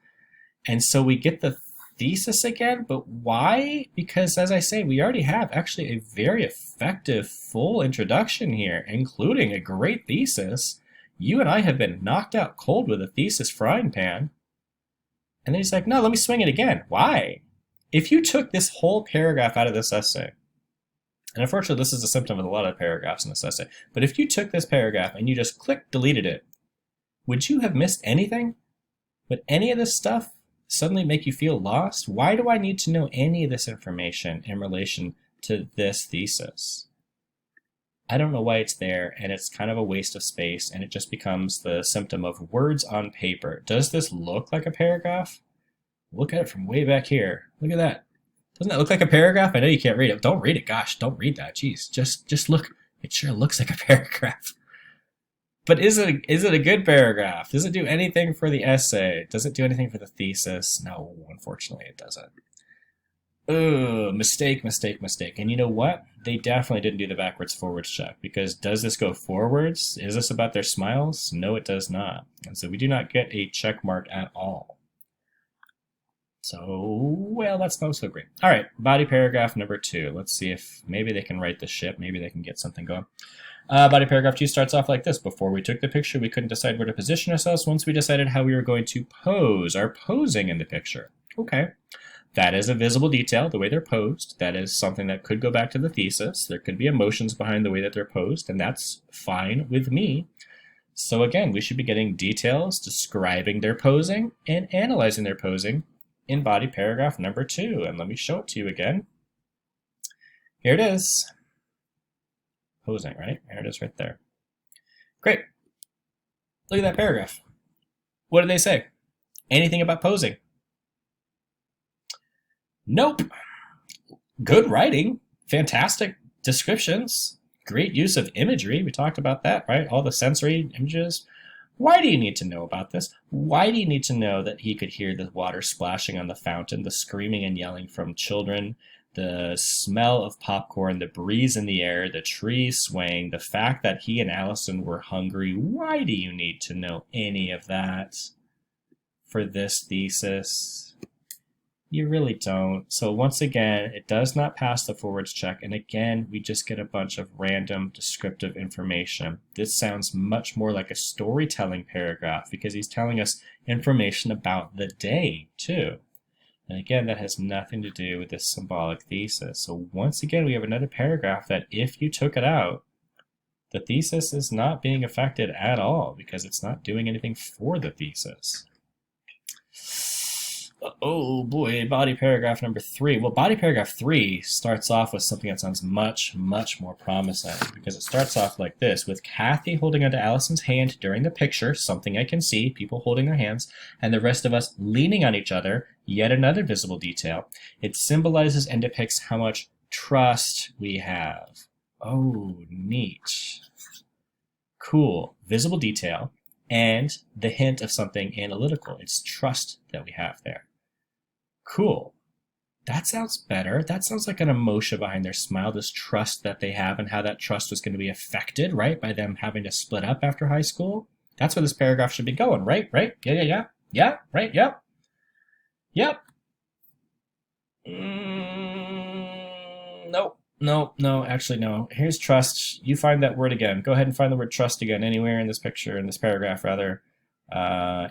And so we get the thesis again, but why? Because, as I say, we already have actually a very effective full introduction here, including a great thesis. You and I have been knocked out cold with a thesis frying pan. And then he's like, no, let me swing it again. Why? If you took this whole paragraph out of this essay, and unfortunately this is a symptom of a lot of paragraphs in this essay, but if you took this paragraph and you just deleted it, would you have missed anything? Would any of this stuff suddenly make you feel lost? Why do I need to know any of this information in relation to this thesis? I don't know why it's there, and it's kind of a waste of space, and it just becomes the symptom of words on paper. Does this look like a paragraph? Look at it from way back here. Look at that. Doesn't that look like a paragraph? I know you can't read it. Don't read it. Gosh, don't read that. Jeez, just look. It sure looks like a paragraph. But is it a good paragraph? Does it do anything for the essay? Does it do anything for the thesis? No, unfortunately it doesn't. Oh, mistake. And you know what? They definitely didn't do the backwards forwards check, because does this go forwards? Is this about their smiles? No, it does not. And so we do not get a check mark at all. So, well, that's not so great. All right, body paragraph number 2. Let's see if maybe they can right the ship. Maybe they can get something going. Body paragraph 2 starts off like this. Before we took the picture, we couldn't decide where to position ourselves. Once we decided how we were going to pose, our posing in the picture. Okay, that is a visible detail, the way they're posed. That is something that could go back to the thesis. There could be emotions behind the way that they're posed, and that's fine with me. So again, we should be getting details describing their posing and analyzing their posing in body paragraph number 2. And let me show it to you again. Here it is. Posing, right? There it is right there. Great. Look at that paragraph. What do they say? Anything about posing? Nope. Good writing. Fantastic descriptions. Great use of imagery. We talked about that, right? All the sensory images. Why do you need to know about this? Why do you need to know that he could hear the water splashing on the fountain, the screaming and yelling from children, the smell of popcorn, the breeze in the air, the trees swaying, the fact that he and Allison were hungry? Why do you need to know any of that for this thesis? You really don't. So once again, it does not pass the forwards check. And again, we just get a bunch of random descriptive information. This sounds much more like a storytelling paragraph because he's telling us information about the day too. And again, that has nothing to do with this symbolic thesis. So once again, we have another paragraph that if you took it out, the thesis is not being affected at all because it's not doing anything for the thesis. Oh boy, body paragraph number 3. Well, body paragraph 3 starts off with something that sounds much, much more promising because it starts off like this, with Kathy holding onto Allison's hand during the picture, something I can see, people holding their hands, and the rest of us leaning on each other, yet another visible detail. It symbolizes and depicts how much trust we have. Oh, neat. Cool. Visible detail and the hint of something analytical. It's trust that we have there. Cool. That sounds better. That sounds like an emotion behind their smile, this trust that they have and how that trust was going to be affected, right, by them having to split up after high school. That's where this paragraph should be going, right? Right? Yeah. Yeah, right? Yep. Yep. Nope. No, actually, no. Here's trust. You find that word again. Go ahead and find the word trust again anywhere in this picture, in this paragraph, rather.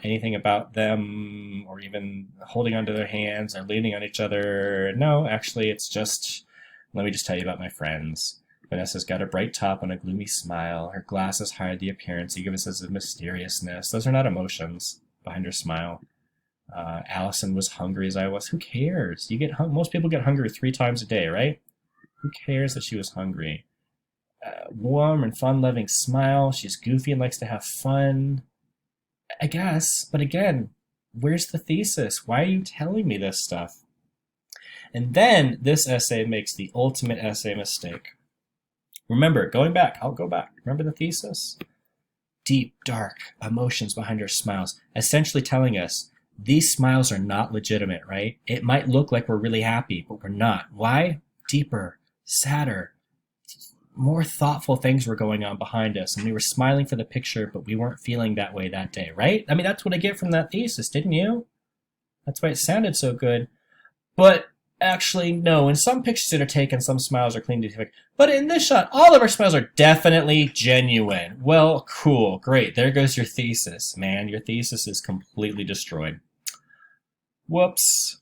Anything about them or even holding onto their hands or leaning on each other. No, actually, it's just, let me just tell you about my friends. Vanessa's got a bright top and a gloomy smile. Her glasses hide the appearance. They give us a sense of mysteriousness. Those are not emotions behind her smile. Allison was hungry as I was. Who cares? You get most people get hungry 3 times a day, right? Who cares that she was hungry? Warm and fun-loving smile. She's goofy and likes to have fun. I guess, but again, where's the thesis? Why are you telling me this stuff? And then this essay makes the ultimate essay mistake. Remember, I'll go back. Remember the thesis? Deep, dark emotions behind her smiles, essentially telling us these smiles are not legitimate, right? It might look like we're really happy, but we're not. Why? Deeper, sadder, more thoughtful things were going on behind us, and we were smiling for the picture, but we weren't feeling that way that day, right? I mean, that's what I get from that thesis, didn't you? That's why it sounded so good. But actually, no. In some pictures that are taken, some smiles are clean to defect. But in this shot, all of our smiles are definitely genuine. Well, cool, great. There goes your thesis, man. Your thesis is completely destroyed. Whoops.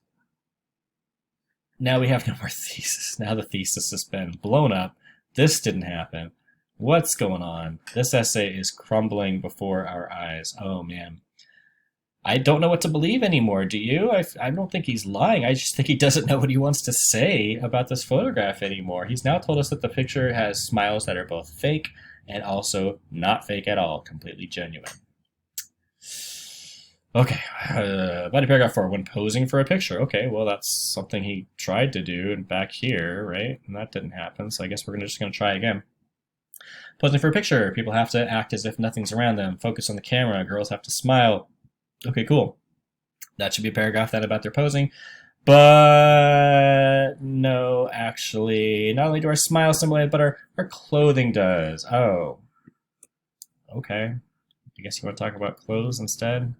Now we have no more thesis. Now the thesis has been blown up. This didn't happen. What's going on? This essay is crumbling before our eyes. Oh, man. I don't know what to believe anymore. Do you? I don't think he's lying. I just think he doesn't know what he wants to say about this photograph anymore. He's now told us that the picture has smiles that are both fake and also not fake at all, completely genuine. Okay, body paragraph 4, when posing for a picture. Okay, well, that's something he tried to do back here, right? And that didn't happen, so I guess we're just going to try again. Posing for a picture, people have to act as if nothing's around them, focus on the camera, girls have to smile. Okay, cool. That should be a paragraph then about their posing. But no, actually, not only do our smile simulate, but our clothing does. Oh, okay. I guess you want to talk about clothes instead?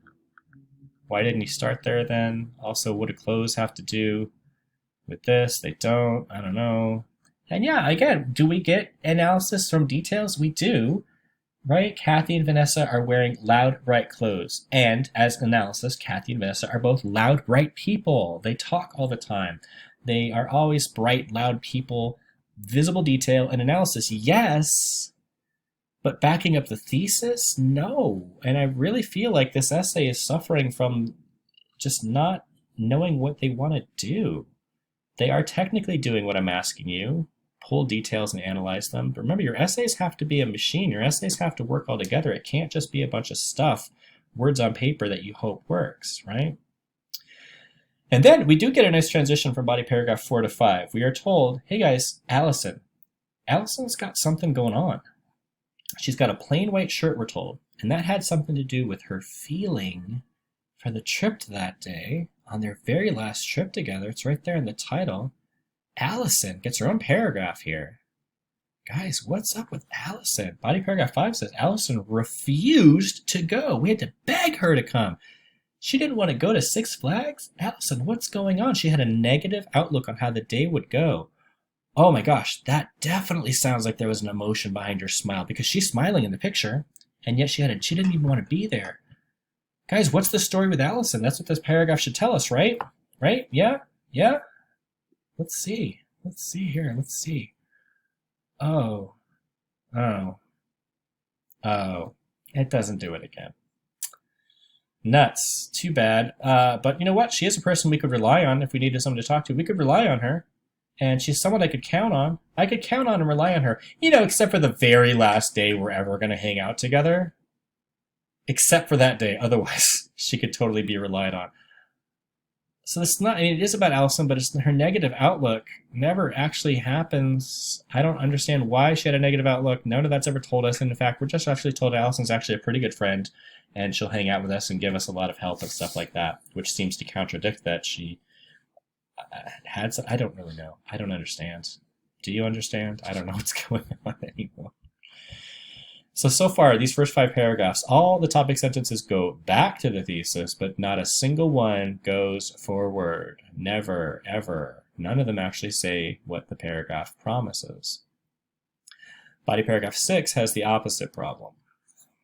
Why didn't you start there then? Also, what do clothes have to do with this? They don't. I don't know. And yeah, again, do we get analysis from details? We do, right? Kathy and Vanessa are wearing loud, bright clothes. And as analysis, Kathy and Vanessa are both loud, bright people. They talk all the time. They are always bright, loud people. Visible detail and analysis, yes. But backing up the thesis, no. And I really feel like this essay is suffering from just not knowing what they want to do. They are technically doing what I'm asking you, pull details and analyze them. But remember, your essays have to be a machine. Your essays have to work all together. It can't just be a bunch of stuff, words on paper that you hope works, right? And then we do get a nice transition from body paragraph 4 to 5. We are told, hey guys, Allison's got something going on. She's got a plain white shirt, we're told, and that had something to do with her feeling for the trip to that day on their very last trip together. It's right there in the title. Allison gets her own paragraph here. Guys, what's up with Allison? Body paragraph 5 says Allison refused to go. We had to beg her to come. She didn't want to go to Six Flags? Allison, what's going on? She had a negative outlook on how the day would go. Oh my gosh, that definitely sounds like there was an emotion behind her smile, because she's smiling in the picture, and yet she didn't even want to be there. Guys, what's the story with Allison? That's what this paragraph should tell us, right? Right? Yeah? Yeah? Let's see. Let's see here. Let's see. Oh. Oh. Oh. It doesn't do it again. Nuts. Too bad. But you know what? She is a person we could rely on if we needed someone to talk to. We could rely on her. And she's someone I could count on. I could count on and rely on her. You know, except for the very last day we're ever going to hang out together. Except for that day. Otherwise, she could totally be relied on. So it's not, I mean, it is about Allison, but it's her negative outlook never actually happens. I don't understand why she had a negative outlook. None of that's ever told us. And in fact, we're just actually told Allison's actually a pretty good friend, and she'll hang out with us and give us a lot of help and stuff like that, which seems to contradict that she had some, I don't really know. I don't understand. Do you understand? I don't know what's going on anymore. So far, these first 5 paragraphs, all the topic sentences go back to the thesis, but not a single one goes forward. Never, ever. None of them actually say what the paragraph promises. Body paragraph 6 has the opposite problem.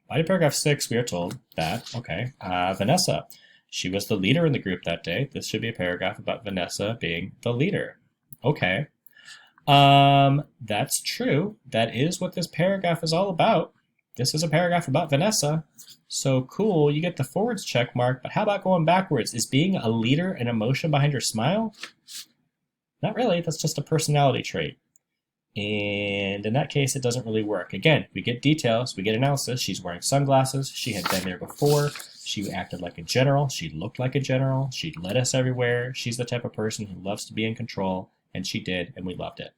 Body paragraph 6, we are told that, okay, Vanessa, she was the leader in the group that day. This should be a paragraph about Vanessa being the leader. Okay. That's true. That is what this paragraph is all about. This is a paragraph about Vanessa. So cool, you get the forwards check mark, but how about going backwards? Is being a leader an emotion behind her smile? Not really, that's just a personality trait. And in that case, it doesn't really work. Again, we get details, we get analysis. She's wearing sunglasses. She had been there before. She acted like a general. She looked like a general. She led us everywhere. She's the type of person who loves to be in control, and she did, and we loved it.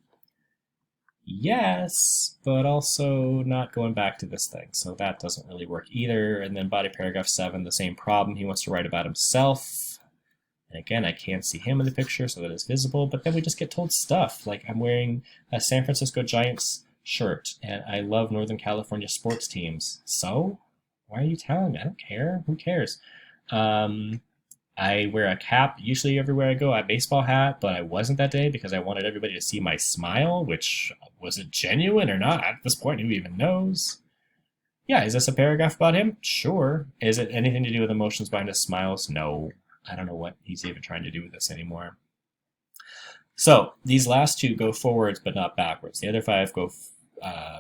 Yes, but also not going back to this thing. So that doesn't really work either. And then body paragraph 7, the same problem. He wants to write about himself. And again, I can't see him in the picture, so that is visible. But then we just get told stuff. Like, I'm wearing a San Francisco Giants shirt, and I love Northern California sports teams. So? Why are you telling me? I don't care. Who cares? I wear a cap usually everywhere I go, a baseball hat, but I wasn't that day because I wanted everybody to see my smile, which, was it genuine or not? At this point, who even knows? Yeah, is this a paragraph about him? Sure. Is it anything to do with emotions behind his smiles? No. I don't know what he's even trying to do with this anymore. So, these last 2 go forwards but not backwards. The other 5 go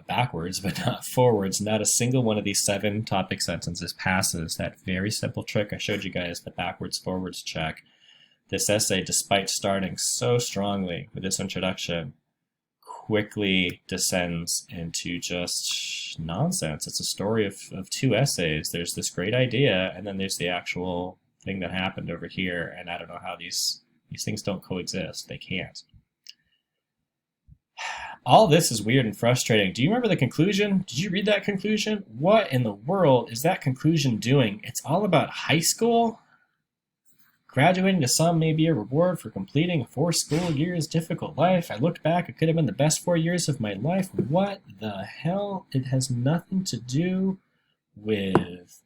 backwards but not forwards. Not a single one of these 7 topic sentences passes that very simple trick I showed you guys, the backwards forwards check. This essay, despite starting so strongly with this introduction, quickly descends into just nonsense. It's a story of 2 essays. There's this great idea, and then there's the actual thing that happened over here, and I don't know how these things don't coexist. They can't. All this is weird and frustrating. Do you remember the conclusion? Did you read that conclusion? What in the world is that conclusion doing? It's all about high school? Graduating to some may be a reward for completing a 4 school years difficult life. I looked back, it could have been the best 4 years of my life. What the hell? It has nothing to do with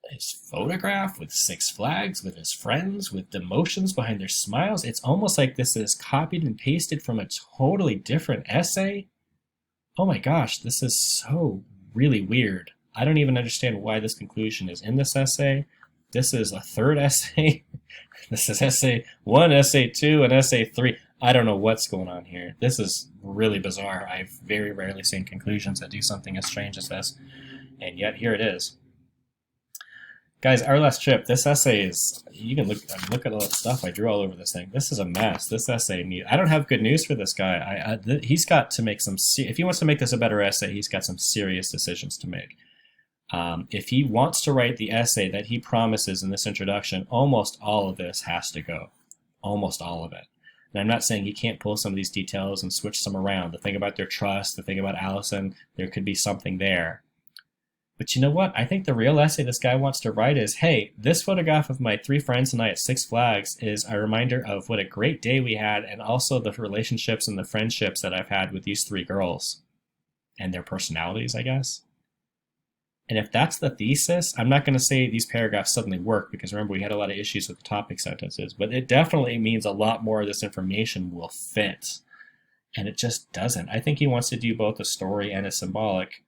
his photograph, with Six Flags, with his friends, with the emotions behind their smiles. It's almost like this is copied and pasted from a totally different essay. Oh my gosh, this is so really weird. I don't even understand why this conclusion is in this essay. This is a 3rd essay. This is essay 1, essay 2, and essay 3. I don't know what's going on here. This is really bizarre. I've very rarely seen conclusions that do something as strange as this. And yet here it is. Guys, our last trip, this essay is, you can look at all that stuff I drew all over this thing. This is a mess. This essay, I don't have good news for this guy. He's got to make some, if he wants to make this a better essay, he's got some serious decisions to make. If he wants to write the essay that he promises in this introduction, almost all of this has to go. Almost all of it. And I'm not saying he can't pull some of these details and switch some around. The thing about their trust, the thing about Allison, there could be something there. But you know what? I think the real essay this guy wants to write is, hey, this photograph of my 3 friends and I at Six Flags is a reminder of what a great day we had, and also the relationships and the friendships that I've had with these 3 girls and their personalities, I guess. And if that's the thesis, I'm not going to say these paragraphs suddenly work, because remember, we had a lot of issues with the topic sentences, but it definitely means a lot more of this information will fit. And it just doesn't. I think he wants to do both a story and a symbolic.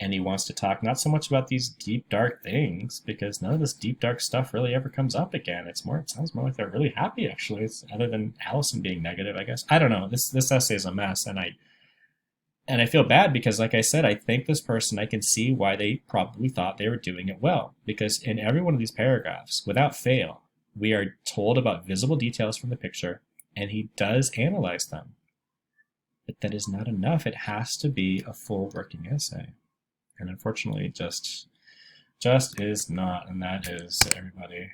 And he wants to talk not so much about these deep, dark things, because none of this deep, dark stuff really ever comes up again. It sounds more like they're really happy, actually, other than Allison being negative, I guess. I don't know. This essay is a mess, and I feel bad because, like I said, I think this person, I can see why they probably thought they were doing it well. Because in every one of these paragraphs, without fail, we are told about visible details from the picture, and he does analyze them. But that is not enough. It has to be a full working essay. And unfortunately, just is not. And that is, everybody.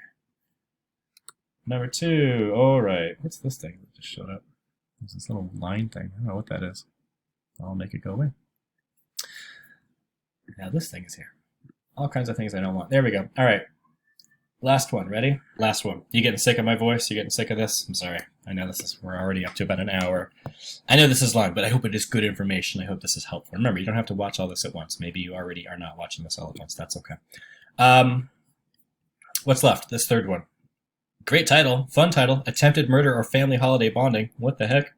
Number 2. All right. What's this thing that just showed up? There's this little line thing. I don't know what that is. I'll make it go away. Now this thing is here. All kinds of things I don't want. There we go. All right. Last one. Ready? Last one. You getting sick of my voice? You getting sick of this? I'm sorry. I know we're already up to about an hour. I know this is long, but I hope it is good information. I hope this is helpful. Remember, you don't have to watch all this at once. Maybe you already are not watching this all at once. That's okay. What's left? This third one. Great title. Fun title. Attempted Murder or Family Holiday Bonding. What the heck?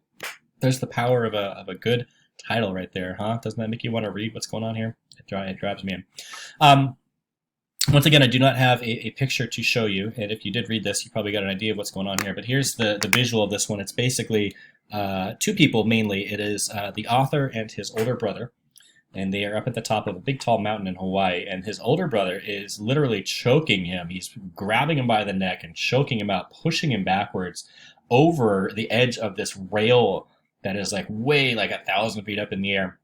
There's the power of a good title right there, huh? Doesn't that make you want to read what's going on here? It drives me in. Once again, I do not have a picture to show you, and if you did read this, you probably got an idea of what's going on here, but here's the visual of this one. It's basically 2 people, mainly. It is the author and his older brother, and they are up at the top of a big, tall mountain in Hawaii, and his older brother is literally choking him. He's grabbing him by the neck and choking him out, pushing him backwards over the edge of this rail that is way 1,000 feet up in the air.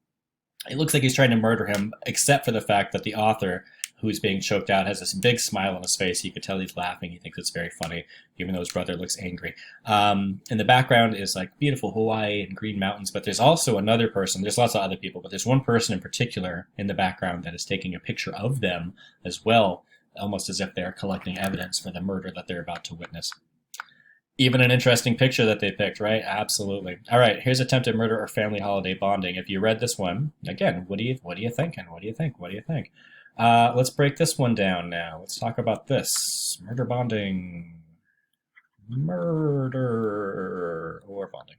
It looks like he's trying to murder him, except for the fact that the author, who's being choked out, has this big smile on his face. You can tell he's laughing. He thinks it's very funny, even though his brother looks angry. In the background is beautiful Hawaii and green mountains, but there's also another person. There's lots of other people, but there's one person in particular in the background that is taking a picture of them as well, almost as if they're collecting evidence for the murder that they're about to witness. Even an interesting picture that they picked, right? Absolutely. All right, here's Attempted Murder or Family Holiday Bonding. If you read this one, again, what are you thinking? What do you think? Let's break this one down now. Let's talk about this. Murder bonding. Murder or bonding.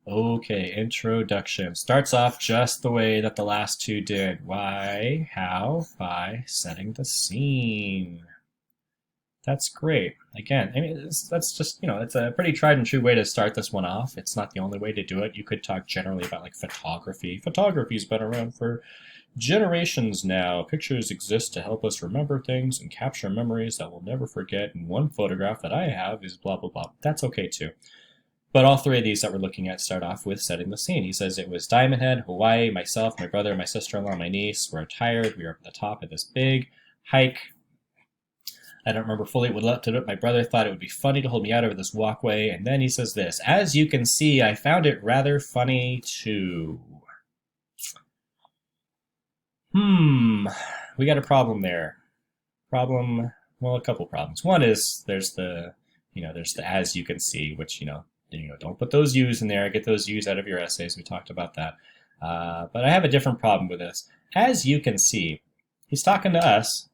Okay, introduction. Starts off just the way that the last 2 did. Why? How? By setting the scene. That's great. Again, I mean, that's just, it's a pretty tried and true way to start this one off. It's not the only way to do it. You could talk generally about photography. Photography's been around for generations now. Pictures exist to help us remember things and capture memories that we'll never forget. And one photograph that I have is blah, blah, blah. That's okay too. But all 3 of these that we're looking at start off with setting the scene. He says it was Diamond Head, Hawaii, myself, my brother, my sister-in-law, my niece. We're tired. We were up at the top of this big hike. I don't remember fully what led to it. My brother thought it would be funny to hold me out over this walkway. And then he says this, as you can see, I found it rather funny too. We got a problem there. Well, a couple problems. One is there's the as you can see, which, don't put those U's in there. Get those U's out of your essays. We talked about that. But I have a different problem with this. As you can see, he's talking to us,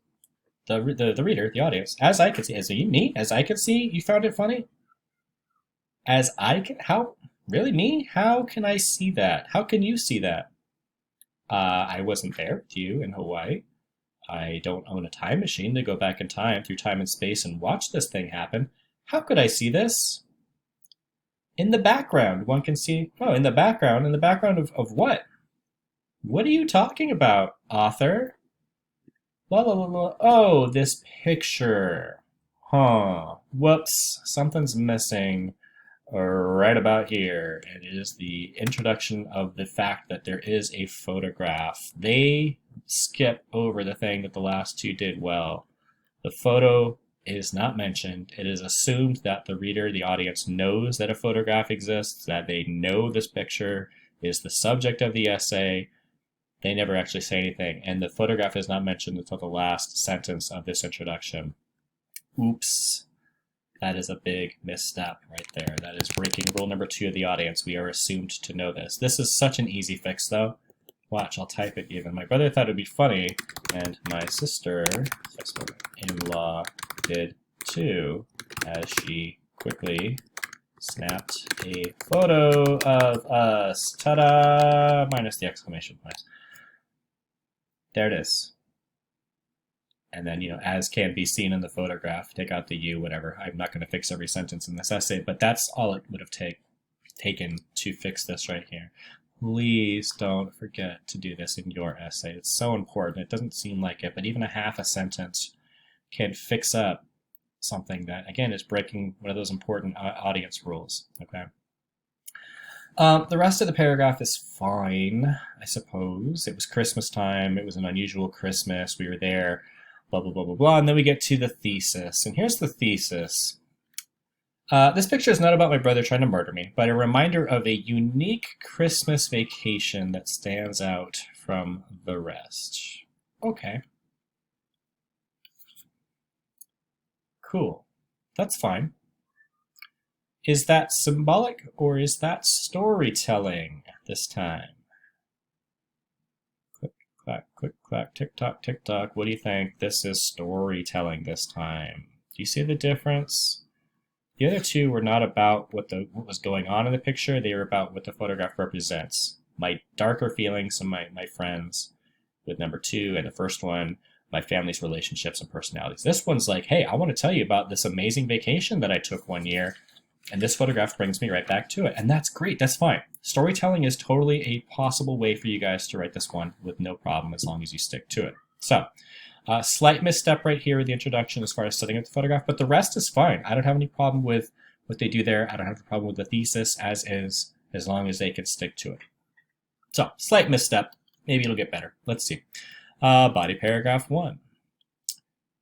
the reader, the audience. As I can see, as I can see, you found it funny? Really me? How can I see that? How can you see that? I wasn't there with you in Hawaii. I don't own a time machine to go back in time through time and space and watch this thing happen. How could I see this? In the background, one can see, in the background of what? What are you talking about, author? Blah, blah, blah, blah. Oh, this picture. Whoops, something's missing right about here. It is the introduction of the fact that there is a photograph. They skip over the thing that the last 2 did well. The photo is not mentioned. It is assumed that the reader, the audience, knows that a photograph exists, that they know this picture is the subject of the essay. They never actually say anything, and the photograph is not mentioned until the last sentence of this introduction. Oops. That is a big misstep right there. That is breaking rule number 2 of the audience. We are assumed to know this. This is such an easy fix, though. Watch, I'll type it even. My brother thought it would be funny, and my sister-in-law did too, as she quickly snapped a photo of us. Ta-da! Minus the exclamation points. There it is. And then, as can be seen in the photograph, take out the you, whatever. I'm not going to fix every sentence in this essay, but that's all it would have taken to fix this right here. Please don't forget to do this in your essay. It's so important. It doesn't seem like it, but even a half a sentence can fix up something that, again, is breaking one of those important audience rules. Okay. The rest of the paragraph is fine, I suppose. It was Christmas time. It was an unusual Christmas. We were there. Blah, blah, blah, blah, blah. And then we get to the thesis. And here's the thesis. This picture is not about my brother trying to murder me, but a reminder of a unique Christmas vacation that stands out from the rest. Okay. Cool. That's fine. Is that symbolic or is that storytelling this time? Clack, click, clack, tick tock, tick tock. What do you think? This is storytelling this time. Do you see the difference? The other two were not about what was going on in the picture. They were about what the photograph represents. My darker feelings and my friends with number 2, and the first one, my family's relationships and personalities. This one's like, hey, I want to tell you about this amazing vacation that I took one year. And this photograph brings me right back to it. And that's great. That's fine. Storytelling is totally a possible way for you guys to write this one with no problem as long as you stick to it. So, slight misstep right here with the introduction as far as setting up the photograph, but the rest is fine. I don't have any problem with what they do there. I don't have a problem with the thesis as is, as long as they can stick to it. So, slight misstep. Maybe it'll get better. Let's see. Body paragraph 1.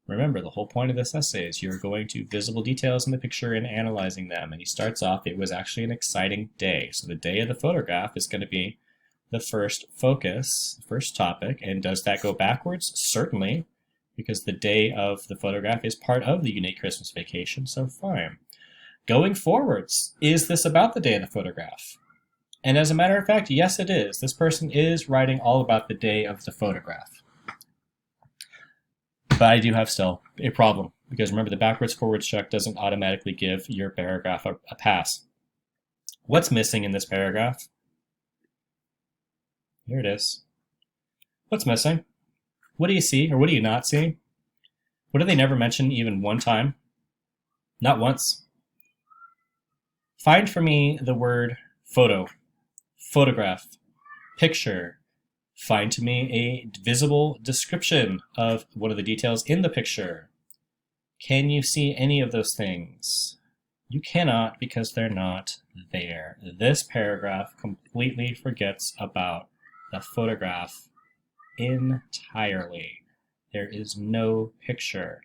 Remember, the whole point of this essay is you're going to visible details in the picture and analyzing them. And he starts off, it was actually an exciting day. So the day of the photograph is going to be the first focus, the first topic. And does that go backwards? Certainly, because the day of the photograph is part of the unique Christmas vacation, so fine. Going forwards, is this about the day of the photograph? And as a matter of fact, yes, it is. This person is writing all about the day of the photograph. But I do have still a problem, because remember, the backwards-forwards check doesn't automatically give your paragraph a pass. What's missing in this paragraph? Here it is. What's missing? What do you see, or what do you not see? What do they never mention even one time? Not once. Find for me the word photo, photograph, picture. Find to me a visible description of one of the details in the picture. Can you see any of those things? You cannot, because they're not there. This paragraph completely forgets about the photograph entirely. There is no picture.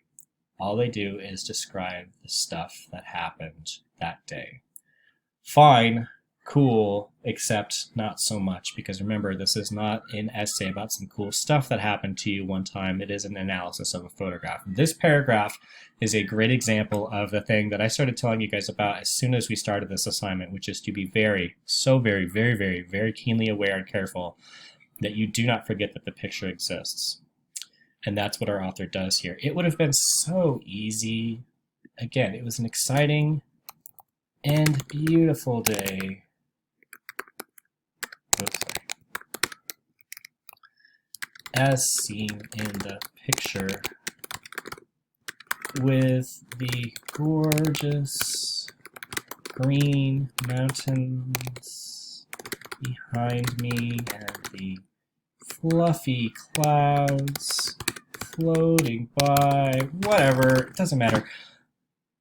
All they do is describe the stuff that happened that day. Fine. Cool, except not so much, because remember, this is not an essay about some cool stuff that happened to you one time. It is an analysis of a photograph. This paragraph is a great example of the thing that I started telling you guys about as soon as we started this assignment, which is to be very keenly aware and careful that you do not forget that the picture exists. And that's what our author does here. It would have been so easy. Again, it was an exciting and beautiful day. As seen in the picture, with the gorgeous green mountains behind me and the fluffy clouds floating by, whatever, it doesn't matter.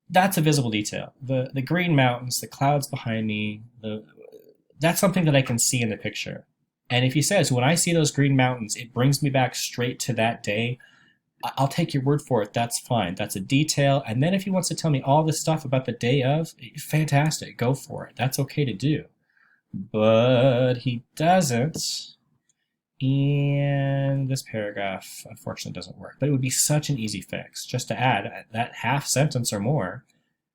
That's a visible detail. The green mountains, the clouds behind me, that's something that I can see in the picture. And if he says, when I see those green mountains, it brings me back straight to that day, I'll take your word for it. That's fine. That's a detail. And then if he wants to tell me all this stuff about the day of, fantastic. Go for it. That's okay to do. But he doesn't. And this paragraph, unfortunately, doesn't work. But it would be such an easy fix just to add that half sentence or more.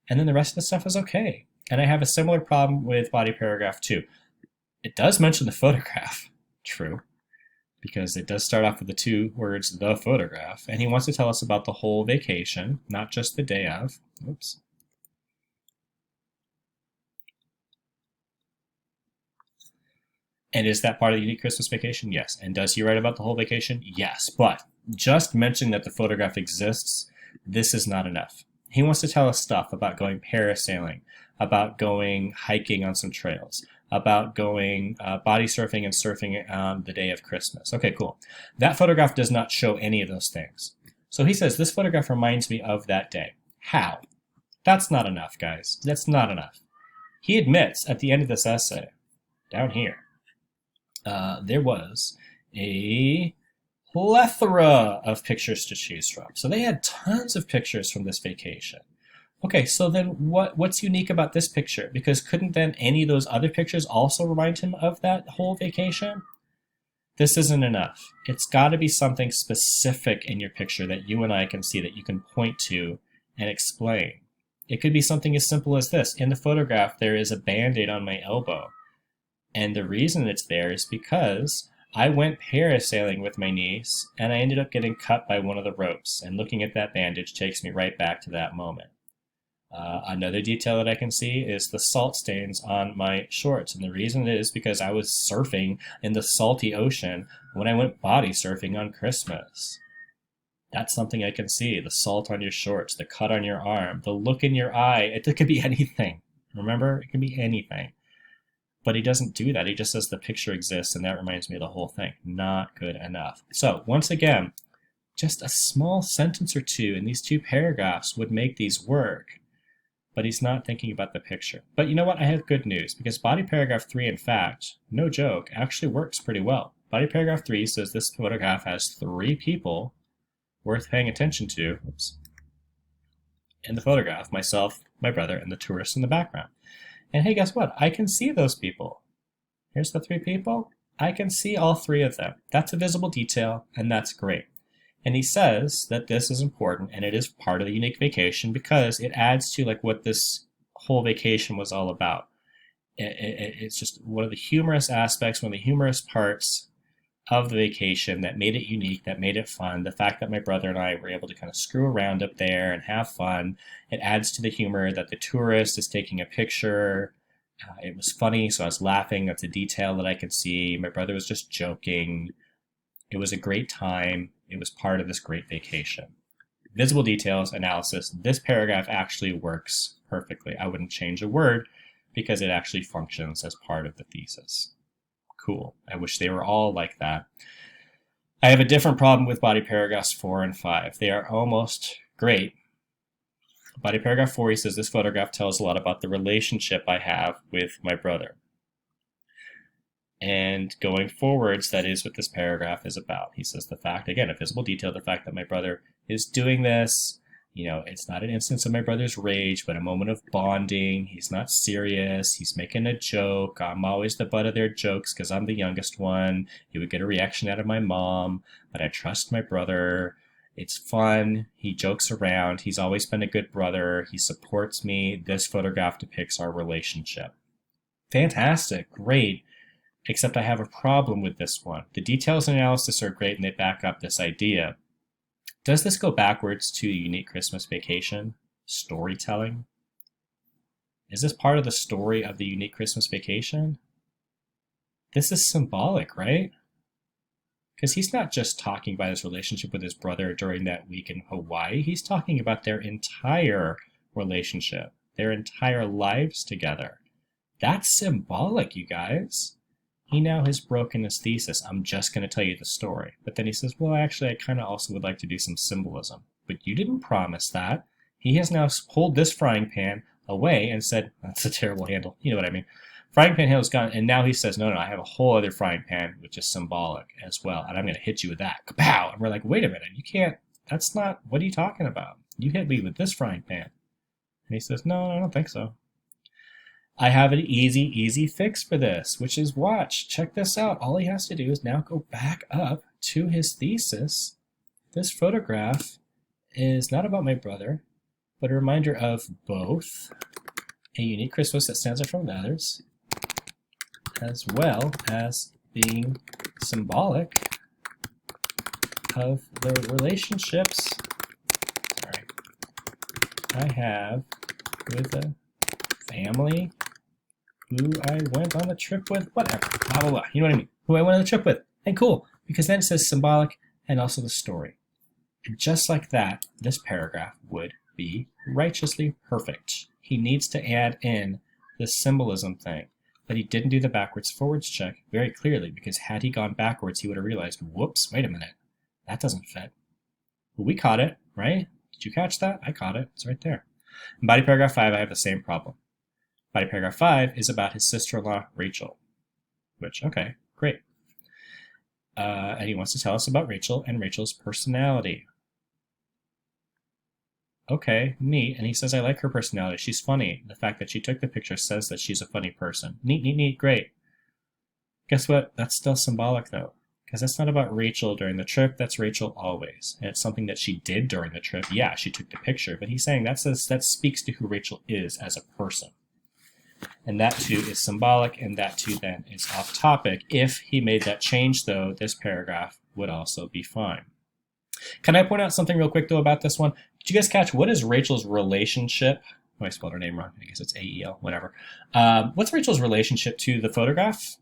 And then the rest of the stuff is okay. And I have a similar problem with body paragraph 2. It does mention the photograph. True. Because it does start off with the 2 words, the photograph. And he wants to tell us about the whole vacation, not just the day of. Oops. And is that part of the unique Christmas vacation? Yes. And does he write about the whole vacation? Yes. But just mentioning that the photograph exists, this is not enough. He wants to tell us stuff about going parasailing, about going hiking on some trails, about going body surfing and surfing on the day of Christmas. Okay, cool. That photograph does not show any of those things. So he says, this photograph reminds me of that day. How? That's not enough, guys. That's not enough. He admits at the end of this essay, down here, there was a plethora of pictures to choose from. So they had tons of pictures from this vacation. Okay, so then what's unique about this picture? Because couldn't then any of those other pictures also remind him of that whole vacation? This isn't enough. It's got to be something specific in your picture that you and I can see, that you can point to and explain. It could be something as simple as this. In the photograph, there is a Band-Aid on my elbow. And the reason it's there is because I went parasailing with my niece and I ended up getting cut by one of the ropes. And looking at that bandage takes me right back to that moment. Another detail that I can see is the salt stains on my shorts. And the reason is because I was surfing in the salty ocean when I went body surfing on Christmas. That's something I can see. The salt on your shorts, the cut on your arm, the look in your eye. It could be anything. Remember? It can be anything. But he doesn't do that. He just says the picture exists, and that reminds me of the whole thing. Not good enough. So, once again, just a small sentence or two in these 2 paragraphs would make these work. But he's not thinking about the picture. But you know what? I have good news, because body paragraph 3, in fact, no joke, actually works pretty well. Body paragraph 3 says this photograph has 3 people worth paying attention to. Oops. In the photograph, myself, my brother, and the tourist in the background. And hey, guess what? I can see those people. Here's the 3 people. I can see all 3 of them. That's a visible detail, and that's great. And he says that this is important, and it is part of the unique vacation because it adds to like what this whole vacation was all about. It's just one of the humorous aspects, one of the humorous parts of the vacation that made it unique, that made it fun. The fact that my brother and I were able to kind of screw around up there and have fun, it adds to the humor that the tourist is taking a picture. It was funny, so I was laughing. That's a detail that I could see. My brother was just joking. It was a great time. It was part of this great vacation. Visible details, analysis. This paragraph actually works perfectly. I wouldn't change a word because it actually functions as part of the thesis. Cool. I wish they were all like that. I have a different problem with body paragraphs 4 and 5. They are almost great. Body paragraph 4, he says, this photograph tells a lot about the relationship I have with my brother. And going forwards, that is what this paragraph is about. He says the fact, again, a visible detail, the fact that my brother is doing this, you know, it's not an instance of my brother's rage, but a moment of bonding. He's not serious. He's making a joke. I'm always the butt of their jokes because I'm the youngest one. He would get a reaction out of my mom, but I trust my brother. It's fun. He jokes around. He's always been a good brother. He supports me. This photograph depicts our relationship. Fantastic. Great. Except I have a problem with this one. The details and analysis are great and they back up this idea. Does this go backwards to the unique Christmas vacation? Storytelling? Is this part of the story of the unique Christmas vacation? This is symbolic, right? Because he's not just talking about his relationship with his brother during that week in Hawaii. He's talking about their entire relationship, their entire lives together. That's symbolic, you guys. He now has broken his thesis. I'm just going to tell you the story. But then he says, well, actually, I kind of also would like to do some symbolism. But you didn't promise that. He has now pulled this frying pan away and said, that's a terrible handle. You know what I mean. Frying pan handle's gone. And now he says, no, I have a whole other frying pan, which is symbolic as well. And I'm going to hit you with that. Kapow! And we're like, wait a minute. You can't. That's not, what are you talking about? You hit me with this frying pan. And he says, no, I don't think so. I have an easy fix for this, which is watch. Check this out. All he has to do is now go back up to his thesis. This photograph is not about my brother, but a reminder of both a unique Christmas that stands out from the others, as well as being symbolic of the relationships I have with a family who I went on the trip with, whatever, blah, blah, blah. You know what I mean? Who I went on the trip with. And cool, because then it says symbolic and also the story. And just like that, this paragraph would be righteously perfect. He needs to add in the symbolism thing, but he didn't do the backwards forwards check very clearly, because had he gone backwards, he would have realized, whoops, wait a minute, that doesn't fit. Well, we caught it, right? Did you catch that? I caught it. It's right there. In body paragraph 5, I have the same problem. Body paragraph 5 is about his sister-in-law, Rachel, which, okay, great. And he wants to tell us about Rachel and Rachel's personality. Okay, neat. And he says, I like her personality. She's funny. The fact that she took the picture says that she's a funny person. Neat, great. Guess what? That's still symbolic, though, because that's not about Rachel during the trip. That's Rachel always. And it's something that she did during the trip. Yeah, she took the picture, but he's saying that speaks to who Rachel is as a person. And that, too, is symbolic, and that, too, then is off topic. If he made that change, though, this paragraph would also be fine. Can I point out something real quick, though, about this one? Did you guys catch what is Rachel's relationship? Oh, I spelled her name wrong. I guess it's A-E-L, whatever. What's Rachel's relationship to the photograph?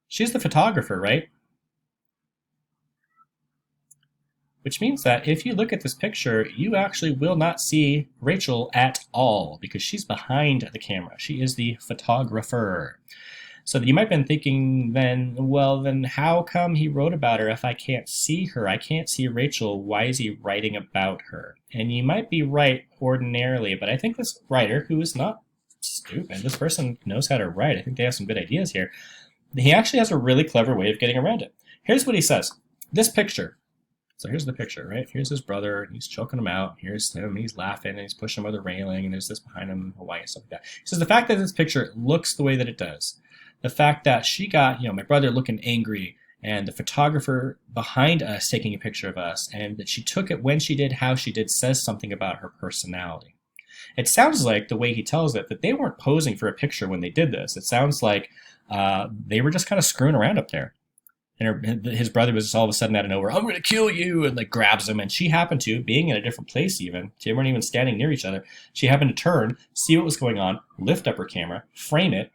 She's the photographer, right? Which means that if you look at this picture, you actually will not see Rachel at all, because she's behind the camera. She is the photographer. So you might have been thinking then, well, then how come he wrote about her if I can't see her? I can't see Rachel. Why is he writing about her? And you might be right ordinarily, but I think this writer, who is not stupid, this person knows how to write. I think they have some good ideas here. He actually has a really clever way of getting around it. Here's what he says. This picture. So here's the picture, right? Here's his brother, and he's choking him out. Here's him, and he's laughing, and he's pushing him over the railing, and there's this behind him in Hawaii and stuff like that. He says the fact that this picture looks the way that it does, the fact that she got, my brother looking angry, and the photographer behind us taking a picture of us, and that she took it when she did, how she did, says something about her personality. It sounds like, the way he tells it, that they weren't posing for a picture when they did this. It sounds like they were just kind of screwing around up there. And his brother was just all of a sudden out of nowhere, I'm going to kill you, and like grabs him. And she happened to, being in a different place even, they weren't even standing near each other, she happened to turn, see what was going on, lift up her camera, frame it,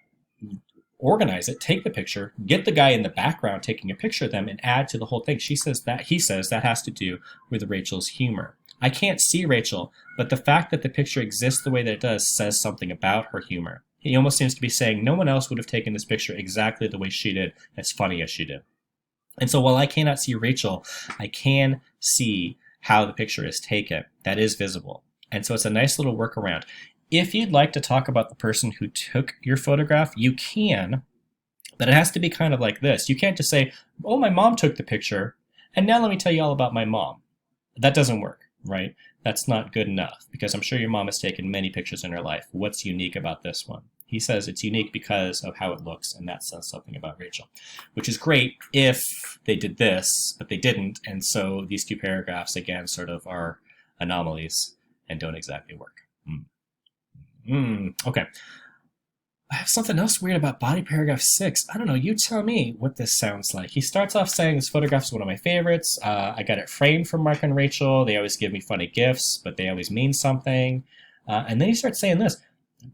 organize it, take the picture, get the guy in the background taking a picture of them, and add to the whole thing. He says that has to do with Rachel's humor. I can't see Rachel, but the fact that the picture exists the way that it does says something about her humor. He almost seems to be saying no one else would have taken this picture exactly the way she did, as funny as she did. And so while I cannot see Rachel, I can see how the picture is taken. That is visible. And so it's a nice little workaround. If you'd like to talk about the person who took your photograph, you can, but it has to be kind of like this. You can't just say, oh, my mom took the picture, and now let me tell you all about my mom. That doesn't work, right? That's not good enough, because I'm sure your mom has taken many pictures in her life. What's unique about this one? He says it's unique because of how it looks, and that says something about Rachel, which is great if they did this, but they didn't, and so these two paragraphs, again, sort of are anomalies and don't exactly work. Okay. I have something else weird about body paragraph 6. I don't know, you tell me what this sounds like. He starts off saying this photograph is one of my favorites. I got it framed from Mark and Rachel. They always give me funny gifts, but they always mean something. And then he starts saying this.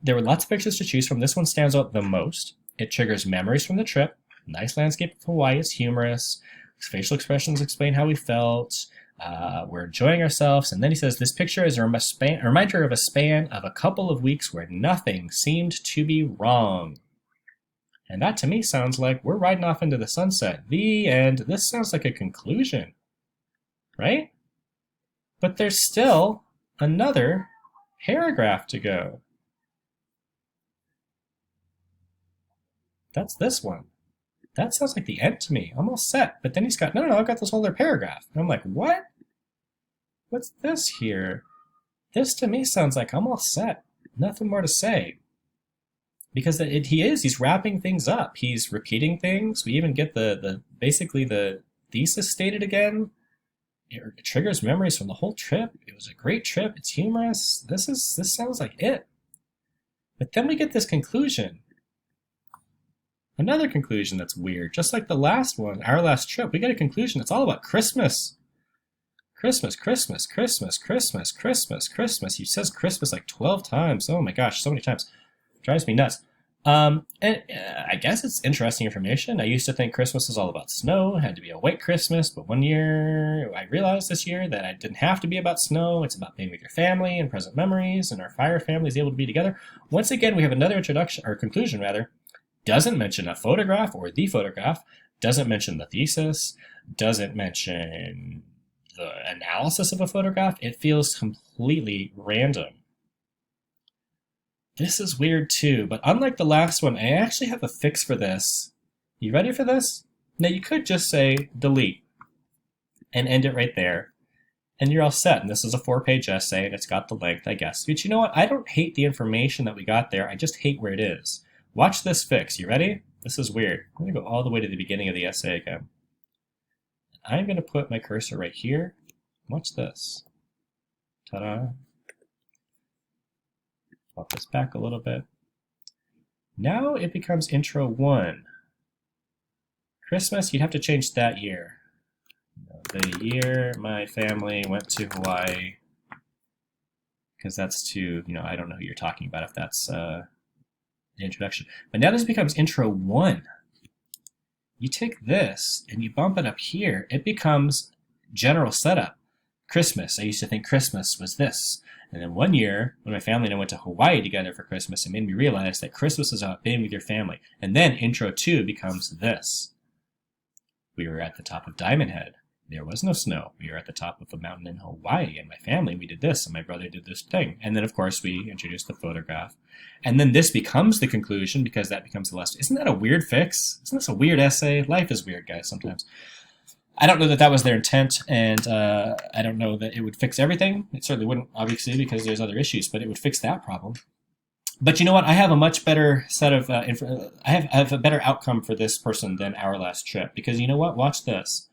There were lots of pictures to choose from. This one stands out the most. It triggers memories from the trip. Nice landscape of Hawaii is humorous. His facial expressions explain how we felt. We're enjoying ourselves. And then he says, this picture is a reminder of a span of a couple of weeks where nothing seemed to be wrong. And that to me sounds like we're riding off into the sunset. The end. This sounds like a conclusion, right? But there's still another paragraph to go. That's this one. That sounds like the end to me. Almost set. But then he's got, no, I've got this whole other paragraph. And I'm like, what? What's this here? This to me sounds like I'm all set. Nothing more to say. Because he's wrapping things up. He's repeating things. We even get the basically the thesis stated again. It triggers memories from the whole trip. It was a great trip. It's humorous. This sounds like it. But then we get this conclusion. Another conclusion that's weird. Just like the last one, our last trip, we get a conclusion. It's all about Christmas. Christmas, Christmas, Christmas, Christmas, Christmas, Christmas. He says Christmas like 12 times. Oh my gosh, so many times. Drives me nuts. I guess it's interesting information. I used to think Christmas was all about snow. It had to be a white Christmas, but one year I realized this year that it didn't have to be about snow. It's about being with your family and present memories, and our fire family is able to be together. Once again, we have another introduction, or conclusion rather. Doesn't mention a photograph or the photograph. Doesn't mention the thesis. Doesn't mention the analysis of a photograph. It feels completely random. This is weird too, but unlike the last one, I actually have a fix for this. You ready for this? Now you could just say delete and end it right there, and you're all set. And this is a 4-page essay, and it's got the length, I guess. But you know what? I don't hate the information that we got there. I just hate where it is. Watch this fix. You ready? This is weird. I'm going to go all the way to the beginning of the essay again. I'm going to put my cursor right here. Watch this. Ta-da. Pop this back a little bit. Now it becomes intro 1. Christmas, you'd have to change that year. The year my family went to Hawaii. Because that's to, I don't know who you're talking about if that's the introduction. But now this becomes intro 1. You take this and you bump it up here. It becomes general setup. Christmas, I used to think Christmas was this. And then one year, when my family and I went to Hawaii together for Christmas, it made me realize that Christmas is about being with your family. And then intro 2 becomes this. We were at the top of Diamond Head. There was no snow. We were at the top of a mountain in Hawaii, and my family, we did this, and my brother did this thing. And then, of course, we introduced the photograph. And then this becomes the conclusion, because that becomes the last. Isn't that a weird fix? Isn't this a weird essay? Life is weird, guys, sometimes. I don't know that that was their intent, and I don't know that it would fix everything. It certainly wouldn't, obviously, because there's other issues, but it would fix that problem. But you know what? I have a much better set of, I have a better outcome for this person than our last trip, because you know what? Watch this.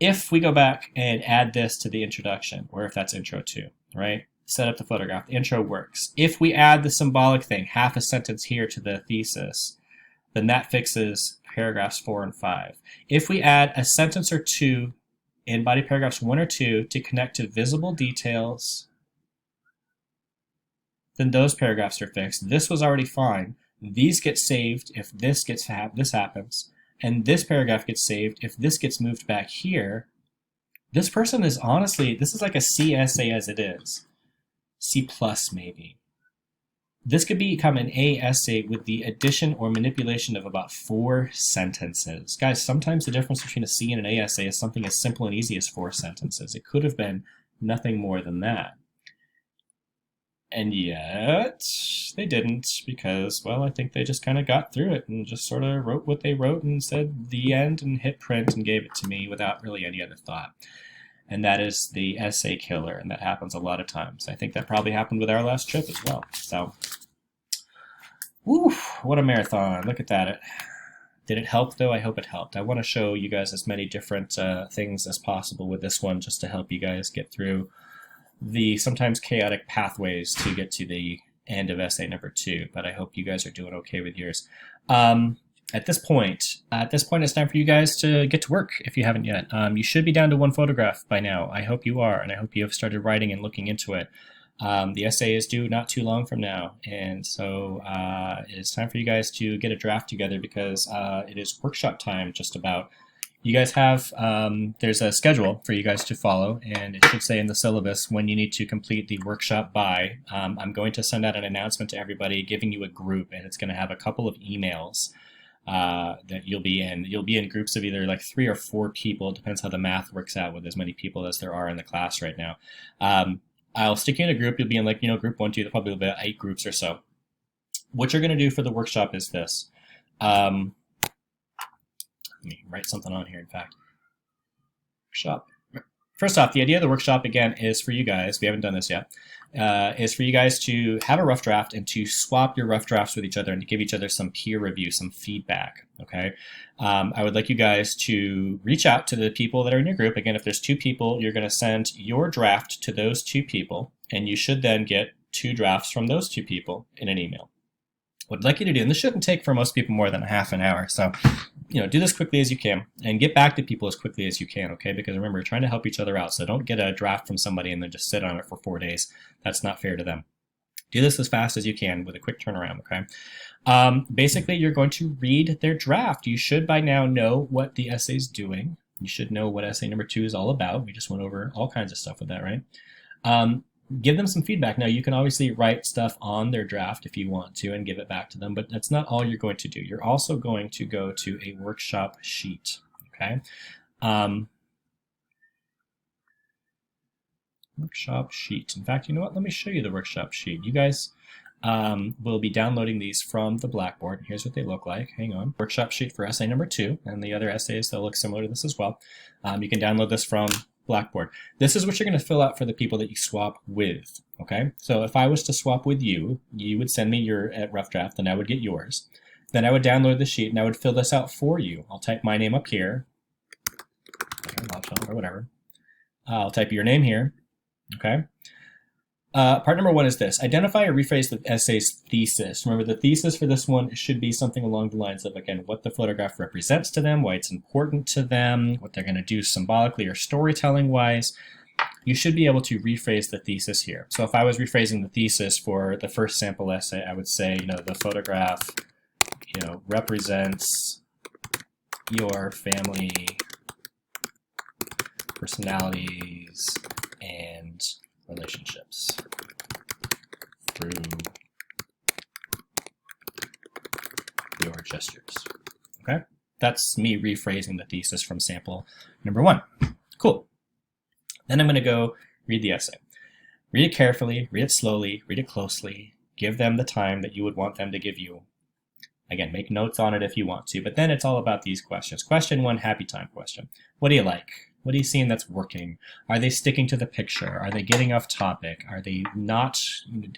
If we go back and add this to the introduction, or if that's intro 2, right? Set up the photograph. The intro works. If we add the symbolic thing, half a sentence here to the thesis, then that fixes paragraphs 4 and 5. If we add a sentence or two in body paragraphs 1 or 2 to connect to visible details, then those paragraphs are fixed. This was already fine. These get saved if this happens, and this paragraph gets saved if this gets moved back here. This person is honestly, this is like a C essay as it is. C plus maybe. This could become an A essay with the addition or manipulation of about 4 sentences. Guys, sometimes the difference between a C and an A essay is something as simple and easy as 4 sentences. It could have been nothing more than that. And yet, they didn't, because, well, I think they just kind of got through it and just sort of wrote what they wrote and said the end and hit print and gave it to me without really any other thought. And that is the essay killer, and that happens a lot of times. I think that probably happened with our last trip as well. So, woo, what a marathon. Look at that. Did it help, though? I hope it helped. I want to show you guys as many different things as possible with this one, just to help you guys get through the sometimes chaotic pathways to get to the end of essay number 2, but I hope you guys are doing okay with yours. At this point, it's time for you guys to get to work if you haven't yet. You should be down to 1 photograph by now. I hope you are, and I hope you have started writing and looking into it. The essay is due not too long from now, and so it's time for you guys to get a draft together, because it is workshop time just about. You guys have, there's a schedule for you guys to follow, and it should say in the syllabus when you need to complete the workshop by. I'm going to send out an announcement to everybody giving you a group, and it's going to have a couple of emails that you'll be in. You'll be in groups of either like 3 or 4 people. It depends how the math works out with as many people as there are in the class right now. I'll stick you in a group. You'll be in like, group 1, 2, there'll probably be about 8 groups or so. What you're going to do for the workshop is this. Let me write something on here, in fact. Workshop. First off, the idea of the workshop, again, is for you guys, we haven't done this yet, is for you guys to have a rough draft and to swap your rough drafts with each other and to give each other some peer review, some feedback, okay? I would like you guys to reach out to the people that are in your group. Again, if there's 2 people, you're going to send your draft to those 2 people, and you should then get 2 drafts from those 2 people in an email. What I'd like you to do, and this shouldn't take for most people more than a half an hour, so do this quickly as you can and get back to people as quickly as you can, okay? Because remember, we're trying to help each other out, so don't get a draft from somebody and then just sit on it for 4 days. That's not fair to them. Do this as fast as you can with a quick turnaround, okay? Basically, you're going to read their draft. You should by now know what the essay's doing. You should know what essay number 2 is all about. We just went over all kinds of stuff with that, right? Give them some feedback. Now, you can obviously write stuff on their draft if you want to and give it back to them, but that's not all you're going to do. You're also going to go to a workshop sheet, okay? Workshop sheet. In fact, you know what? Let me show you the workshop sheet. You guys will be downloading these from the Blackboard. Here's what they look like. Hang on. Workshop sheet for essay number 2, and the other essays, they'll look similar to this as well. You can download this from Blackboard. This is what you're going to fill out for the people that you swap with, okay? So if I was to swap with you, you would send me your rough draft, and I would get yours. Then I would download the sheet, and I would fill this out for you. I'll type my name up here, or whatever. I'll type your name here, okay? Part number 1 is this. Identify or rephrase the essay's thesis. Remember, the thesis for this one should be something along the lines of, again, what the photograph represents to them, why it's important to them, what they're going to do symbolically or storytelling-wise. You should be able to rephrase the thesis here. So if I was rephrasing the thesis for the first sample essay, I would say, the photograph, represents your family, personalities, and relationships through your gestures. Okay? That's me rephrasing the thesis from sample number 1. Cool. Then I'm going to go read the essay. Read it carefully, read it slowly, read it closely, give them the time that you would want them to give you. Again, make notes on it if you want to, but then it's all about these questions. Question 1, happy time question. What do you like? What are you seeing that's working? Are they sticking to the picture? Are they getting off topic? Are they not,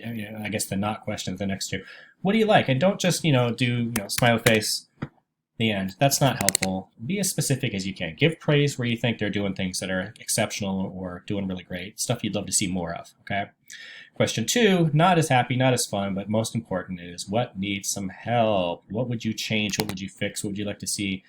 I guess the not question is the next 2. What do you like? And don't just, do, smiley face, the end. That's not helpful. Be as specific as you can. Give praise where you think they're doing things that are exceptional or doing really great, stuff you'd love to see more of, okay? Question 2, not as happy, not as fun, but most important is what needs some help? What would you change? What would you fix? What would you like to see?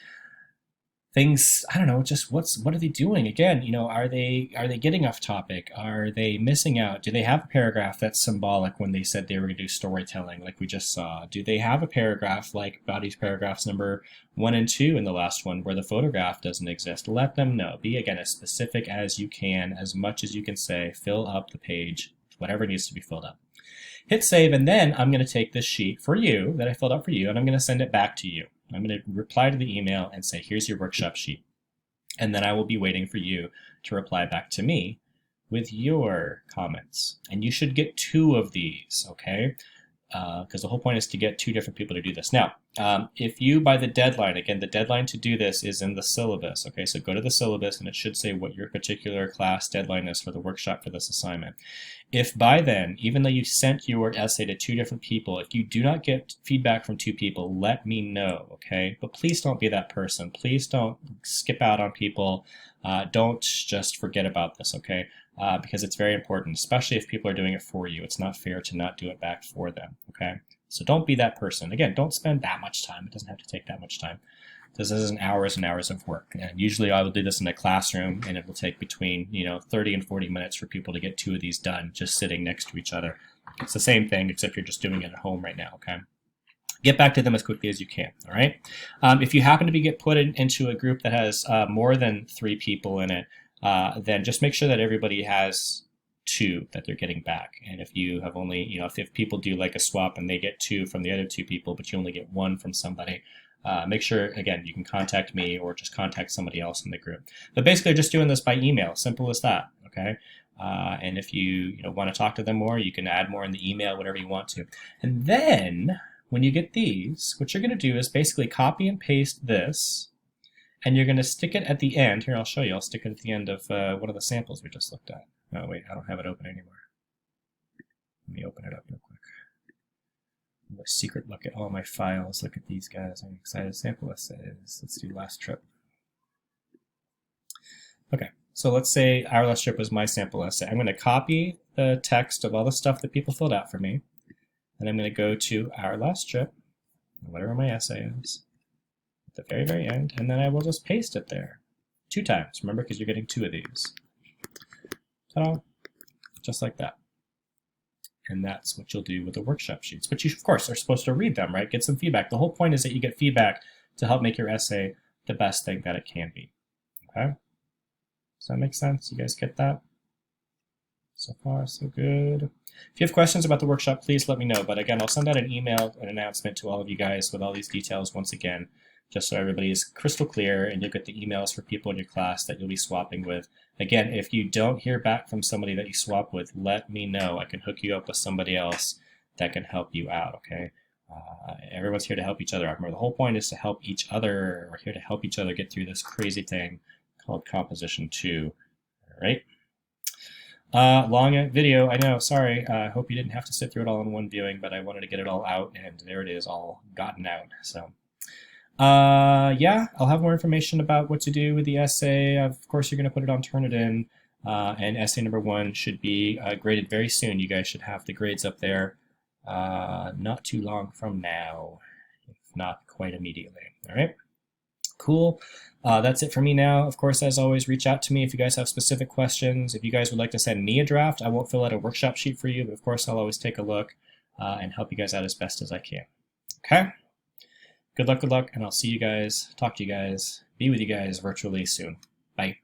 Things, I don't know, just what are they doing? Again, are they getting off topic? Are they missing out? Do they have a paragraph that's symbolic when they said they were going to do storytelling like we just saw? Do they have a paragraph like Body's paragraphs number 1 and 2 in the last one where the photograph doesn't exist? Let them know. Be, again, as specific as you can, as much as you can say. Fill up the page, whatever needs to be filled up. Hit save, and then I'm going to take this sheet for you that I filled out for you, and I'm going to send it back to you. I'm going to reply to the email and say, here's your workshop sheet. And then I will be waiting for you to reply back to me with your comments. And you should get 2 of these, okay? Because the whole point is to get 2 different people to do this. Now, if you, by the deadline, again, the deadline to do this is in the syllabus, okay? So go to the syllabus, and it should say what your particular class deadline is for the workshop for this assignment. If by then, even though you sent your essay to 2 different people, if you do not get feedback from 2 people, let me know, okay? But please don't be that person. Please don't skip out on people. Don't just forget about this, okay? Because it's very important, especially if people are doing it for you. It's not fair to not do it back for them, okay? So don't be that person. Again, don't spend that much time. It doesn't have to take that much time. This isn't hours and hours of work. And usually I will do this in a classroom, and it will take between 30 and 40 minutes for people to get 2 of these done just sitting next to each other. It's the same thing, except you're just doing it at home right now, okay? Get back to them as quickly as you can, all right? If you happen to get put into a group that has more than 3 people in it, then just make sure that everybody has 2 that they're getting back. And if you have only, if people do like a swap and they get 2 from the other 2 people, but you only get 1 from somebody, make sure, again, you can contact me or just contact somebody else in the group. But basically, just doing this by email, simple as that, okay? And if you want to talk to them more, you can add more in the email, whatever you want to. And then, when you get these, what you're going to do is basically copy and paste this and you're going to stick it at the end. Here, I'll show you. I'll stick it at the end of one of the samples we just looked at. Oh, wait, I don't have it open anymore. Let me open it up real quick. A secret look at all my files. Look at these guys. I'm excited. Sample essays. Let's do last trip. Okay, so let's say our last trip was my sample essay. I'm going to copy the text of all the stuff that people filled out for me, and I'm going to go to our last trip, whatever my essay is, at the very, very end, and then I will just paste it there 2 times. Remember, because you're getting 2 of these. Ta-da! Just like that. And that's what you'll do with the workshop sheets. But you, of course, are supposed to read them, right? Get some feedback. The whole point is that you get feedback to help make your essay the best thing that it can be. Okay? Does that make sense? You guys get that? So far, so good. If you have questions about the workshop, please let me know. But again, I'll send out an email, an announcement to all of you guys with all these details once again, just so everybody is crystal clear, and you'll get the emails for people in your class that you'll be swapping with. Again, if you don't hear back from somebody that you swap with, let me know. I can hook you up with somebody else that can help you out, okay? Everyone's here to help each other out. Remember, the whole point is to help each other. We're here to help each other get through this crazy thing called Composition 2, all right? Long video, I know, sorry. I hope you didn't have to sit through it all in one viewing, but I wanted to get it all out, and there it is, all gotten out, so. Yeah, I'll have more information about what to do with the essay. Of course, you're going to put it on Turnitin, and essay number 1 should be graded very soon. You guys should have the grades up there not too long from now, if not quite immediately. All right, cool. That's it for me now. Of course, as always, reach out to me if you guys have specific questions. If you guys would like to send me a draft, I won't fill out a workshop sheet for you, but of course, I'll always take a look and help you guys out as best as I can. Okay? Good luck, and I'll see you guys, talk to you guys, be with you guys virtually soon. Bye.